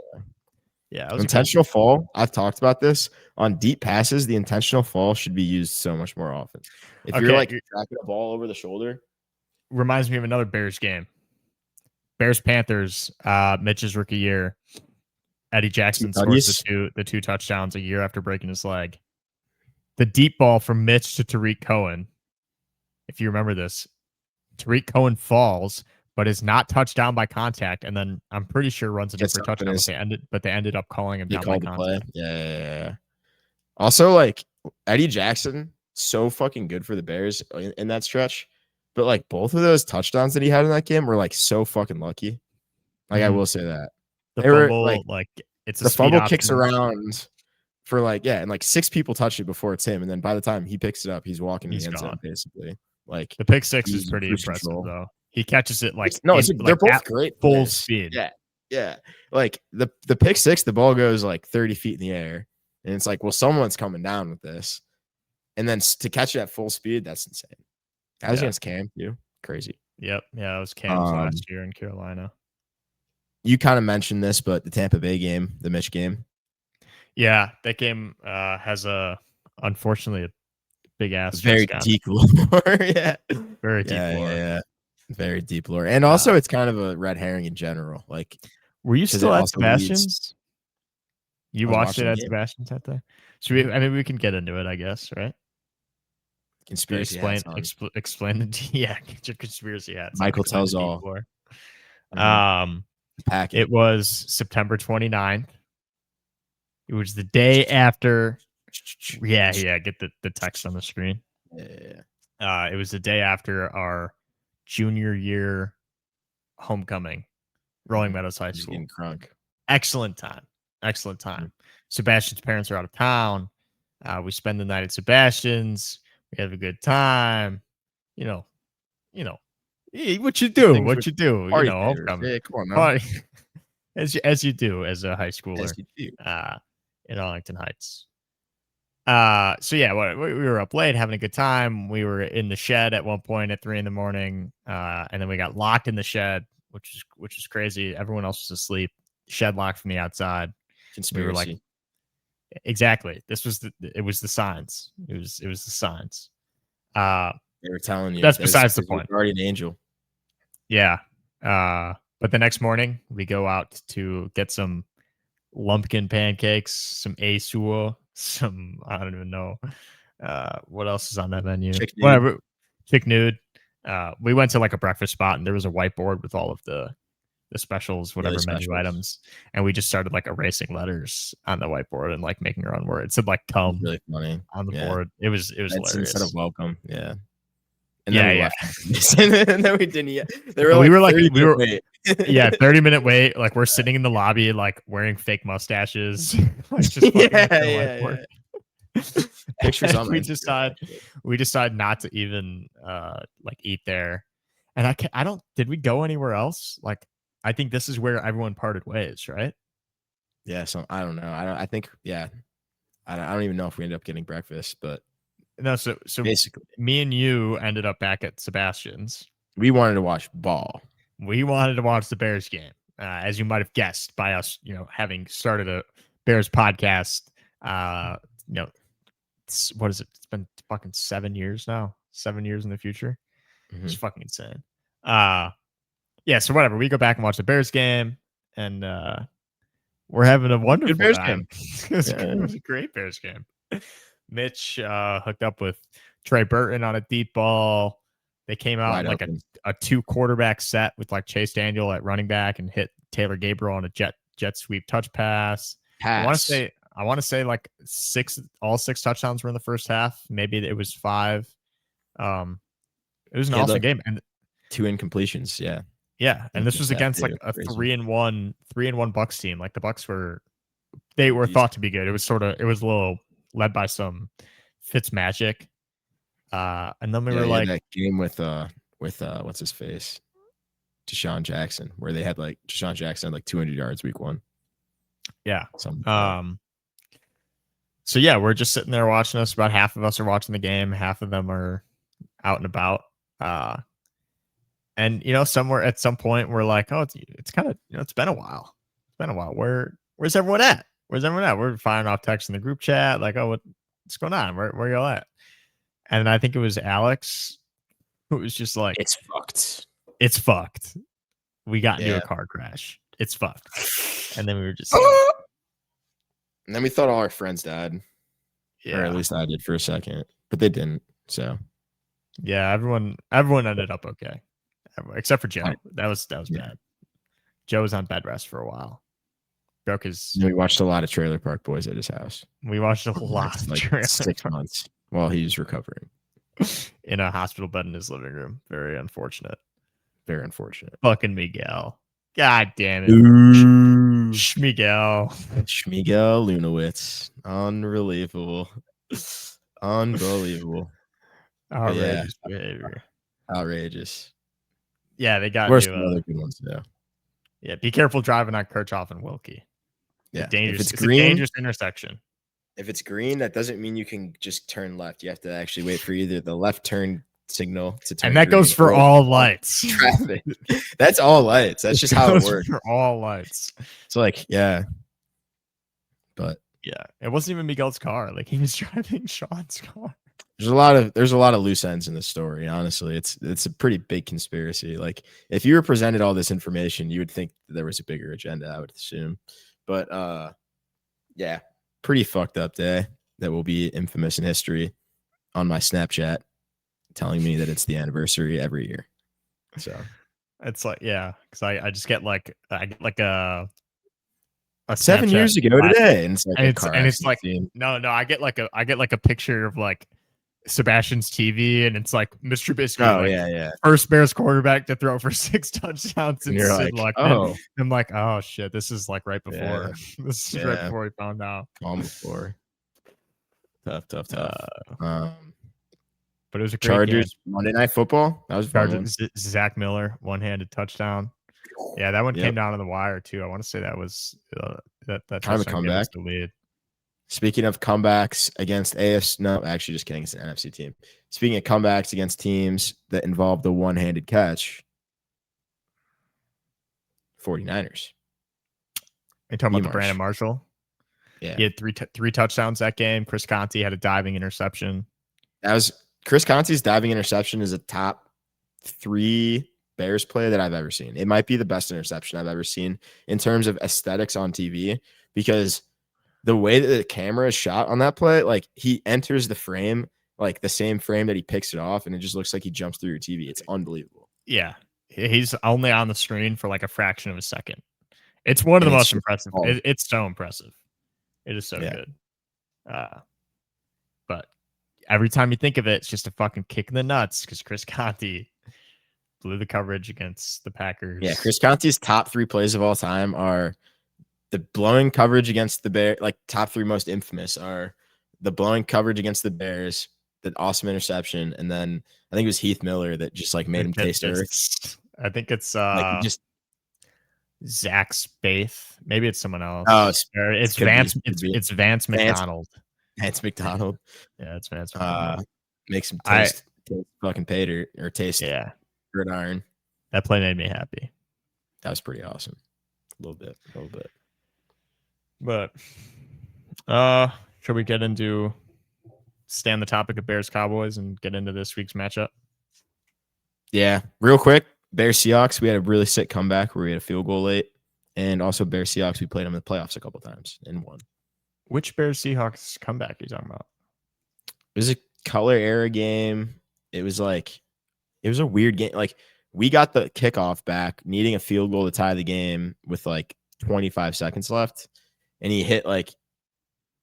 Yeah, intentional fall. I've talked about this on deep passes. The intentional fall should be used so much more often. If you're tracking a ball over the shoulder, reminds me of another Bears game. Bears Panthers, Mitch's rookie year. Eddie Jackson scores the two touchdowns a year after breaking his leg. The deep ball from Mitch to Tariq Cohen. If you remember this, Tariq Cohen falls, but is not touched down by contact, and then I'm pretty sure runs a different touchdown. But they ended up calling him down by contact. Yeah. Also, like Eddie Jackson, so fucking good for the Bears in that stretch. But like both of those touchdowns that he had in that game were like so fucking lucky. Like I will say that. The fumble, it's the fumble kicks around for and like six people touch it before it's him, and then by the time he picks it up, he's walking in the end zone basically. Like the pick six is pretty impressive though. He catches it they're both great full speed. Yeah. Like the pick six, the ball goes like 30 feet in the air, and it's like, well, someone's coming down with this, and then to catch it at full speed, that's insane. That was against Cam too. Crazy. Yep. Yeah, it was Cam's last year in Carolina. You kind of mentioned this, but the Tampa Bay game, the Mitch game. Yeah, that game has unfortunately a big ass. Very deep lore. Very deep lore. Yeah. Very deep lore. And also it's kind of a red herring in general. Like, were you still at Sebastian's? You watched it at Sebastian's that day? So we can get into it, I guess, right? Conspiracy explain the get your conspiracy hats. Michael tells all. It was September 29th. It was the day after. Yeah. Get the text on the screen. Yeah. It was the day after our junior year homecoming, Rolling Meadows High School. Crunk. Excellent time. Sebastian's parents are out of town. We spend the night at Sebastian's. We have a good time. You know, what you do, homecoming. Yeah, come on, party. as you do as a high schooler in Arlington Heights. So yeah, we were up late having a good time. We were in the shed at one point at 3 a.m, and then we got locked in the shed, which is crazy. Everyone else was asleep. Shed locked from the outside. Conspiracy. We were like, exactly. It was the signs. It was the signs. They were telling you. That's besides the point. Already an angel. Yeah. But the next morning we go out to get some lumpkin pancakes, some asua, some I don't even know what else is on that menu. Chick nude. We went to like a breakfast spot, and there was a whiteboard with all of the specials, whatever menu items, and we just started like erasing letters on the whiteboard and like making our own words. It said like "come" really funny on the board. It was hilarious instead of welcome. Yeah. And then we left. And then we didn't yet. They were we were 30-minute wait. Like we're sitting in the lobby, like wearing fake mustaches. Like just pictures on we decide not to even like eat there. And did we go anywhere else? Like I think this is where everyone parted ways, right? Yeah, so I don't know. I think I don't even know if we ended up getting breakfast, but no, so basically me and you ended up back at Sebastian's. We wanted to watch ball. We wanted to watch the Bears game. As you might have guessed by us, having started a Bears podcast, what is it? It's been fucking 7 years now. 7 years in the future. It's Mhm. fucking insane. Yeah. So whatever. We go back and watch the Bears game, and we're having a Good wonderful Bears time. game. It was a great Bears game. Mitch hooked up with Trey Burton on a deep ball. They came out Wide in like open. a 2 quarterback set with like Chase Daniel at running back and hit Taylor Gabriel on a jet sweep touch pass. I want to say like all 6 touchdowns were in the first half. Maybe it was 5. It was an awesome game, and 2 incompletions. Yeah. yeah, and this was against like a Crazy. 3-1 Bucks team. Like the Bucks were thought to be good. It was a little led by some Fitz magic. And then we were like that game with what's his face? Deshaun Jackson, where they had like Deshaun Jackson had like 200 yards week 1. Yeah. Something So yeah, we're just sitting there watching us. About half of us are watching the game, half of them are out and about. And somewhere at some point we're like, oh, it's kind of it's been a while. It's been a while. Where's everyone at? We're firing off texts in the group chat, like, oh, what's going on? Where y'all at? And I think it was Alex who was just like, it's fucked. It's fucked. We got into a car crash. It's fucked. And then we were just and then we thought all our friends died. Yeah. Or at least I did for a second. But they didn't. So yeah, everyone ended up okay. Except for Joe. That was bad. Joe was on bed rest for a while. Broke his we watched a lot of Trailer Park Boys at his house. We watched a lot of like Trailer 6 months while he was recovering. In a hospital bed in his living room. Very unfortunate. Very unfortunate. Fucking Miguel. God damn it. Schmiguel. Schmiguel Lunowitz. Unbelievable. Unbelievable. Outrageous behavior. Outrageous. Yeah, they got Where's some other good ones though? Yeah, be careful driving on Kirchhoff and Wilkie. Yeah, it's a dangerous intersection. If it's green, that doesn't mean you can just turn left. You have to actually wait for either the left turn signal to turn. And that goes for all lights. Traffic. That's all lights. That's just how it works. For all lights. It's like, yeah. But yeah, it wasn't even Miguel's car. Like he was driving Sean's car. There's a lot of loose ends in this story. Honestly, it's a pretty big conspiracy. Like if you were presented all this information, you would think there was a bigger agenda, I would assume. But yeah, pretty fucked up day that will be infamous in history on my Snapchat, telling me that it's the anniversary every year. So it's like, yeah, because I just get like a 7 years ago today, and it's like no, I get like a picture of like Sebastian's TV, and it's like Mr. Trubisky, first Bears quarterback to throw for 6 touchdowns, and you're like, I'm like, oh shit, this is like right before. This is right before we found out. Calm before. Tough. But it was a great Chargers game. Monday Night Football. That was fun. Zach Miller, one-handed touchdown. Yeah, that one came down on the wire too. I want to say that was that kind of a comeback. The lead. Speaking of comebacks against actually just kidding. It's an NFC team. Speaking of comebacks against teams that involve the one-handed catch, 49ers. You're talking about the Brandon Marshall? Yeah. He had three touchdowns that game. Chris Conte had a diving interception. That was Chris Conte's diving interception is a top 3 Bears play that I've ever seen. It might be the best interception I've ever seen in terms of aesthetics on TV, because the way that the camera is shot on that play, like he enters the frame, like the same frame that he picks it off, and it just looks like he jumps through your TV. It's unbelievable. Yeah. He's only on the screen for like a fraction of a second. It's one of the most impressive. It's so impressive. It is so good. But every time you think of it, it's just a fucking kick in the nuts because Chris Conte blew the coverage against the Packers. Yeah, Chris Conte's top 3 plays of all time are the blowing coverage against the Bears. Like top 3 most infamous are the blowing coverage against the Bears, the awesome interception, and then I think it was Heath Miller that just like made him taste earth. I think it's like just Zach Spaeth. Maybe it's someone else. Oh, it's Vance. It's Vance McDonald. Vance McDonald. Yeah, it's Vance McDonald. Makes him taste fucking paid or taste gridiron. That play made me happy. That was pretty awesome. A little bit. But should we get into stay on the topic of Bears Cowboys and get into this week's matchup? Yeah, real quick. Bears Seahawks. We had a really sick comeback where we had a field goal late, and also Bears Seahawks. We played them in the playoffs a couple times and won. Which Bears Seahawks comeback are you talking about? It was a color era game. It was a weird game. Like, we got the kickoff back, needing a field goal to tie the game with like 25 seconds left, and he hit like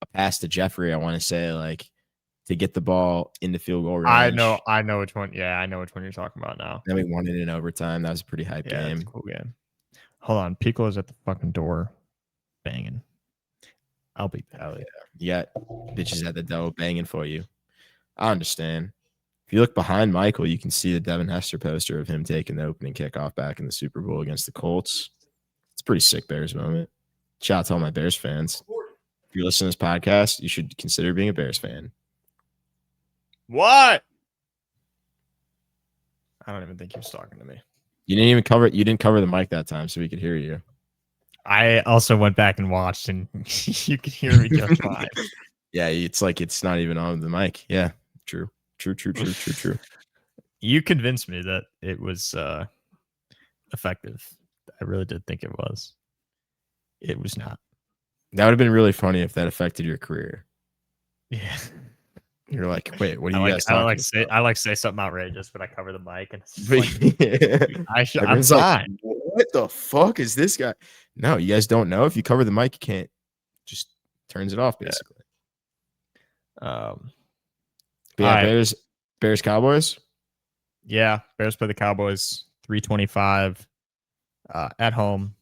a pass to Jeffrey, I want to say, like, to get the ball into field goal range. I know which one. Yeah, I know which one you're talking about now. Then we won it in overtime. That was a pretty hype game. It's a cool game. Hold on, Pico's at the fucking door, banging. I'll be back. Hell yeah. You got bitches at the door banging for you. I understand. If you look behind Michael, you can see the Devin Hester poster of him taking the opening kickoff back in the Super Bowl against the Colts. It's a pretty sick Bears moment. Shout out to all my Bears fans. If you're listening to this podcast, you should consider being a Bears fan. What? I don't even think he was talking to me. You didn't cover the mic that time, so we could hear you. I also went back and watched, and you could hear me just fine. Yeah, it's like it's not even on the mic. Yeah, true. You convinced me that it was effective. I really did think it was. It was not. That would have been really funny if that affected your career. Yeah. You're like, wait, what are you guys talking about? I say something outrageous, but I cover the mic, and I'm fine. What the fuck is this guy? No, you guys don't know. If you cover the mic, you can't. Just turns it off, basically. Yeah. Bears Cowboys. Yeah, Bears play the Cowboys 3:25 at home.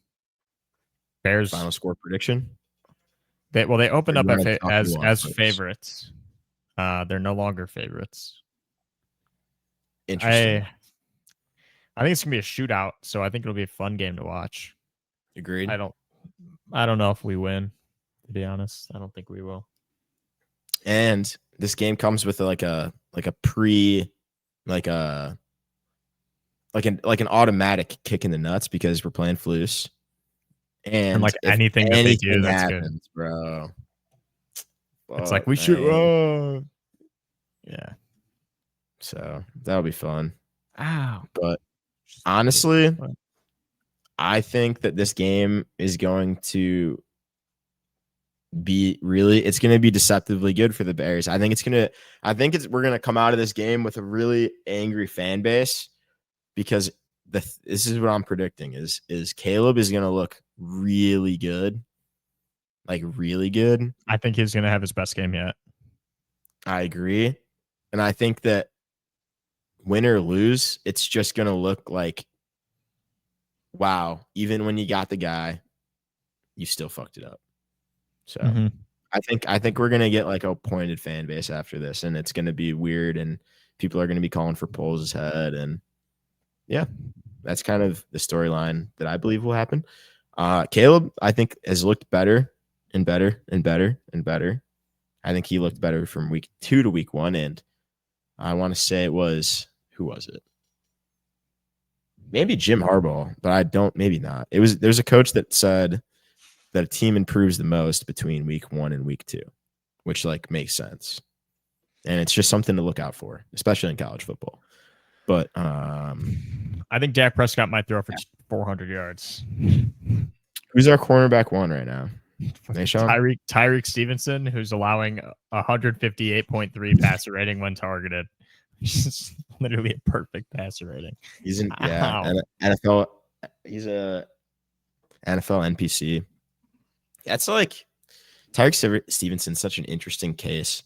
Bears final score prediction. They opened up as favorites. They're no longer favorites. Interesting. I think it's gonna be a shootout, so I think it'll be a fun game to watch. Agreed. I don't know if we win, to be honest. I don't think we will. And this game comes with like an automatic kick in the nuts because we're playing Flus. And like anything that they do, that's happens, good, bro. It's like we should. Yeah. So that'll be fun. Ow. But honestly, I think that this game is going to be it's going to be deceptively good for the Bears. We're going to come out of this game with a really angry fan base because this is what I'm predicting is Caleb is going to look really good. Like really good. I think he's going to have his best game yet. I agree. And I think that win or lose, it's just going to look like, wow, even when you got the guy, you still fucked it up. So I think we're going to get like a pointed fan base after this, and it's going to be weird, and people are going to be calling for Poles' head. And yeah, that's kind of the storyline that I believe will happen. Caleb, I think, has looked better and better and better and better. I think he looked better from week 2 to week 1. And I want to say who was it? Maybe Jim Harbaugh, but maybe not. There's a coach that said that a team improves the most between week 1 and week 2, which like makes sense. And it's just something to look out for, especially in college football. But I think Dak Prescott might throw for 400 yards. Who's our cornerback 1 right now? Tyreek Stevenson, who's allowing 158.3 passer rating when targeted. It's literally a perfect passer rating. He's NFL. He's a NFL NPC. That's like Tyreek Stevenson's such an interesting case.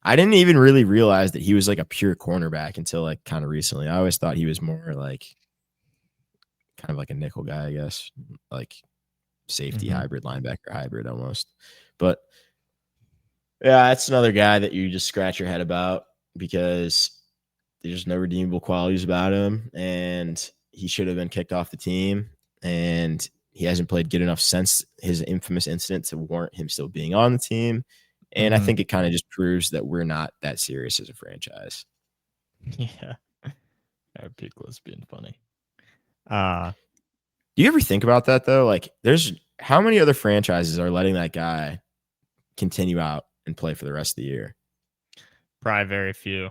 I didn't even really realize that he was like a pure cornerback until like kind of recently. I always thought he was more like kind of like a nickel guy, I guess, like safety hybrid, linebacker hybrid almost. But yeah, that's another guy that you just scratch your head about because there's no redeemable qualities about him, and he should have been kicked off the team, and he hasn't played good enough since his infamous incident to warrant him still being on the team. And I think it kind of just proves that we're not that serious as a franchise. Yeah. Pico's being funny. Do you ever think about that though? Like, there's how many other franchises are letting that guy continue out and play for the rest of the year? Probably very few.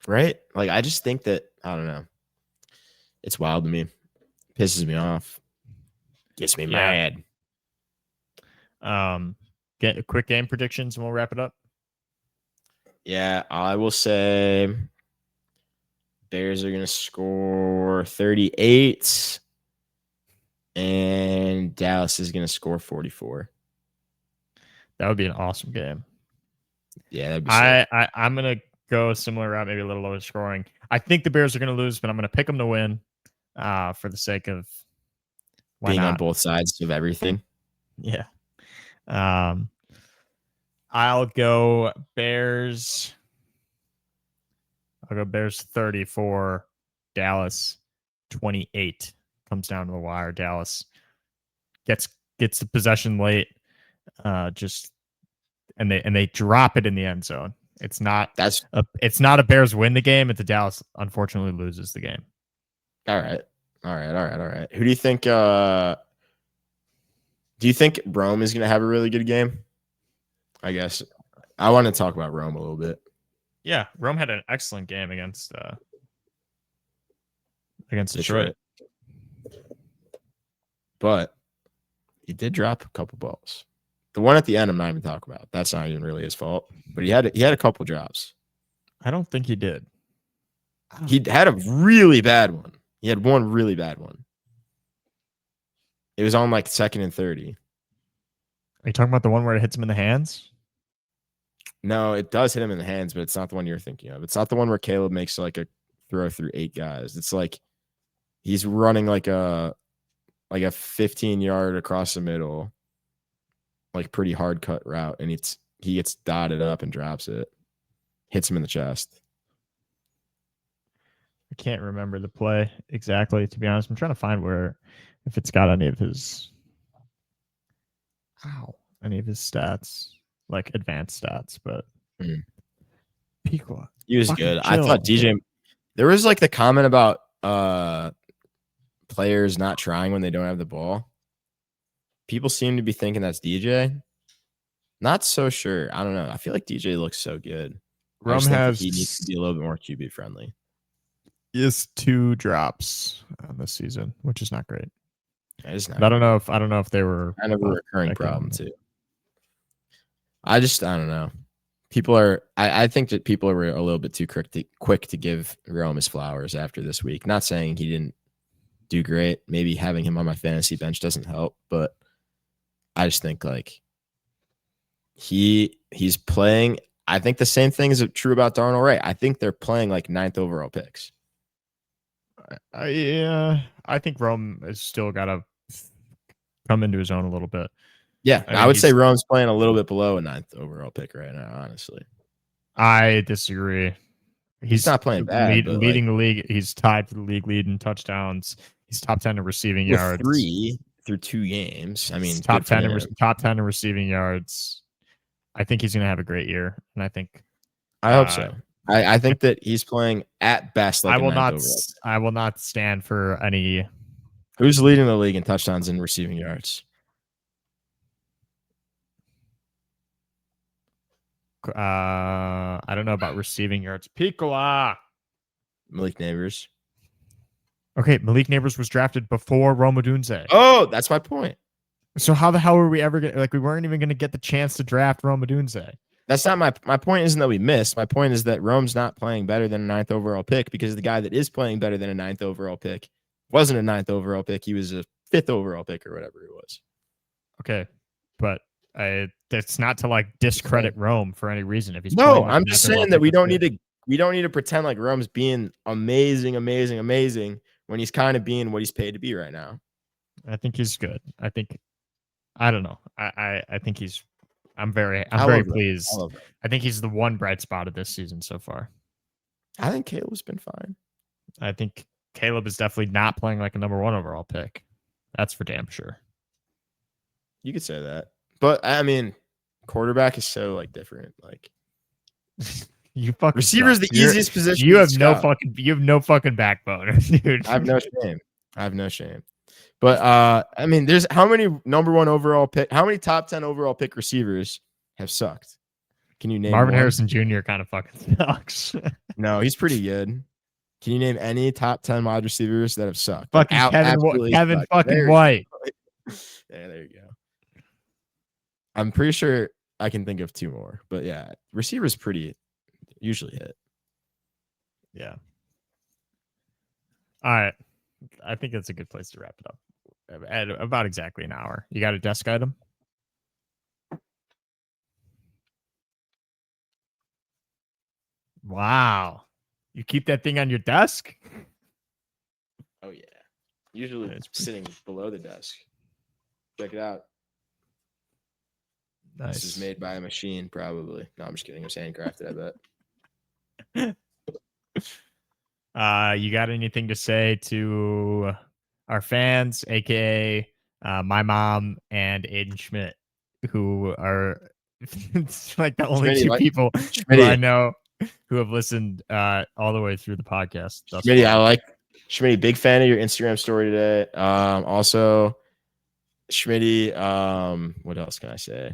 Right? Like, I just think that, I don't know. It's wild to me. Pisses me off. Gets me mad. Get quick game predictions and we'll wrap it up. Yeah, I will say Bears are going to score 38 and Dallas is going to score 44. That would be an awesome game. Yeah, that'd be sick. I'm going to go a similar route, maybe a little lower scoring. I think the Bears are going to lose, but I'm going to pick them to win for the sake of being on both sides of everything. Yeah. I'll go Bears. I'll go Bears 34, Dallas 28. Comes down to the wire. Dallas gets the possession late, and they drop it in the end zone. It's not a Bears win the game. It's a Dallas unfortunately loses the game. All right. Who do you think? Do you think Rome is going to have a really good game? I guess I want to talk about Rome a little bit. Yeah, Rome had an excellent game against Detroit. But he did drop a couple balls. The one at the end, I'm not even talking about. That's not even really his fault. But he had a couple drops. I don't think he did. He had a really bad one. He had one really bad one. It was on like 2nd and 30. Are you talking about the one where it hits him in the hands? No, it does hit him in the hands, but it's not the one you're thinking of. It's not the one where Caleb makes like a throw through 8 guys. It's like he's running like a 15-yard across the middle, like pretty hard cut route, and he gets dotted up and drops it. Hits him in the chest. I can't remember the play exactly, to be honest. I'm trying to find if it's got any of his stats, like advanced stats, but Piqua. He was good. I thought DJ, there was like the comment about players not trying when they don't have the ball. People seem to be thinking that's DJ. Not so sure. I don't know. I feel like DJ looks so good. Rome he needs to be a little bit more QB friendly. He has 2 drops this season, which is not great. It is not. But I don't know if they were kind of a recurring problem too. I don't know. People are. I think that people are a little bit too quick to give Rome his flowers after this week. Not saying he didn't do great. Maybe having him on my fantasy bench doesn't help, but I just think like he's playing. I think the same thing is true about Darnold Ray. I think they're playing like 9th overall picks. I think Rome has still got to come into his own a little bit. Yeah, I would say Rome's playing a little bit below a 9th overall pick right now, honestly. I disagree. He's not playing bad. Leading the league. He's tied for the league lead in touchdowns. He's top 10 in receiving yards. 3 through 2 games. I mean, he's top 10 in receiving yards. I think he's going to have a great year, and I hope so. I think that he's playing at best. Like I will not stand for any. Who's leading the league in touchdowns and receiving yards? I don't know about receiving yards. Piccola. Malik Neighbors. Okay, Malik Neighbors was drafted before Rome Odunze. Oh, that's my point. So how the hell were we ever going to, we weren't even going to get the chance to draft Rome Odunze. That's not my point. Isn't that we missed. My point is that Rome's not playing better than a 9th overall pick because the guy that is playing better than a 9th overall pick wasn't a 9th overall pick. He was a 5th overall pick or whatever it was. Okay, but it's not to discredit Rome for any reason. If he's I'm just saying that we don't need to pretend like Rome's being amazing when he's kind of being what he's paid to be right now. I think he's good. I don't know. I think he's. I'm very pleased. I think he's the one bright spot of this season so far. I think Caleb's been fine. I think Caleb is definitely not playing like a number 1 overall pick. That's for damn sure. You could say that. But I mean, quarterback is so different. You fucking receiver is the easiest position. You have no fucking backbone, dude. I have no shame. But I mean, there's how many number 1 overall pick, how many top 10 overall pick receivers have sucked? Can you name Marvin one? Harrison Jr. kind of fucking sucks. No, he's pretty good. Can you name any top 10 wide receivers that have sucked? Fucking Kevin Sucked. fucking White. There you go. I'm pretty sure I can think of 2 more, but yeah, receivers pretty usually hit. Yeah. All right. I think that's a good place to wrap it up. At about exactly an hour. You got a desk item? Wow. You keep that thing on your desk? Oh, yeah. Usually it's sitting below the desk. Check it out. Nice. This is made by a machine, probably. No, I'm just kidding. It's handcrafted, I bet. You got anything to say to our fans, aka my mom and Aiden Schmidt, who are like the only two people who I know who have listened all the way through the podcast. Schmitty, I like Schmitty, big fan of your Instagram story today. Also, Schmitty, what else can I say?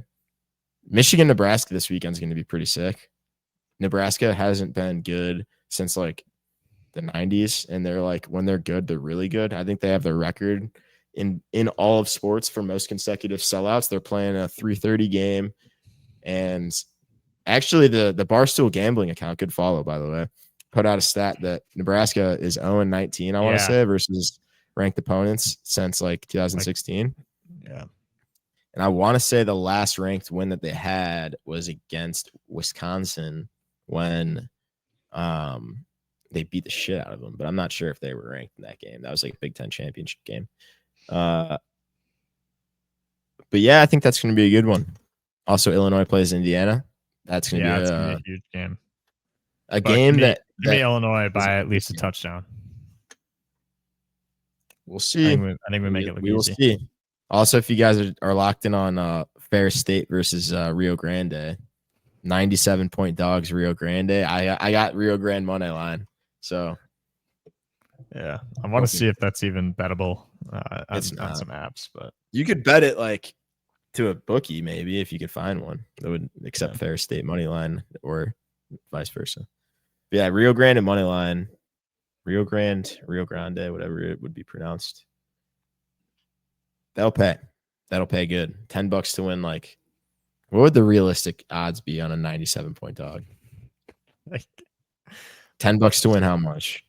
Michigan, Nebraska this weekend is going to be pretty sick. Nebraska hasn't been good since like the 90s, and they're like, when they're good, they're really good. I think they have the record in all of sports for most consecutive sellouts. They're playing a 3:30 game, and actually the Barstool gambling account, good follow, by the way, put out a stat that Nebraska is 0-19, I want to say, versus ranked opponents since like 2016. Yeah. And I want to say the last ranked win that they had was against Wisconsin when they beat the shit out of them, but I'm not sure if they were ranked in that game. That was like a Big Ten championship game. But yeah, I think that's going to be a good one. Also, Illinois plays Indiana. That's going to be a huge game. A game give me Illinois by at least a touchdown. We'll see. I think we make it look easy. Will see. Also, if you guys are locked in on Fair State versus Rio Grande, 97-point dogs, Rio Grande. I got Rio Grande money line. So, yeah, I want to see if that's even bettable on some apps. But you could bet it like to a bookie, maybe, if you could find one that would accept Fair State money line or vice versa. But yeah, Rio Grande money line, Rio Grande, whatever it would be pronounced. That'll pay good. $10 to win. Like, what would the realistic odds be on a 97-point dog? Like $10 to win how much?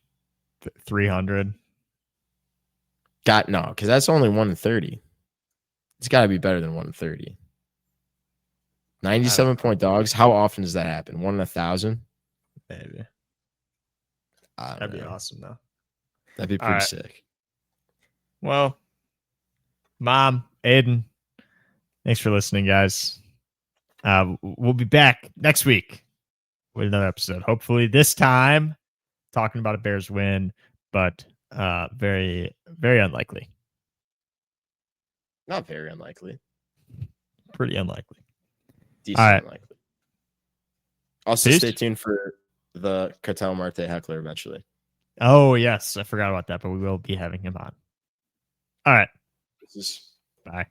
300. No, because that's only 1 in 30. It's got to be better than 1 in 30. 97-point dogs. How often does that happen? 1 in 1,000? Maybe. That'd be awesome, though. That'd be pretty sick. Well, Mom, Aiden, thanks for listening, guys. We'll be back next week with another episode. Hopefully this time talking about a Bears win, but very, very unlikely. Not very unlikely. Pretty unlikely. Decent unlikely. Also, stay tuned for the Cartel Marte heckler eventually. Oh, yes. I forgot about that, but we will be having him on. All right. Bye.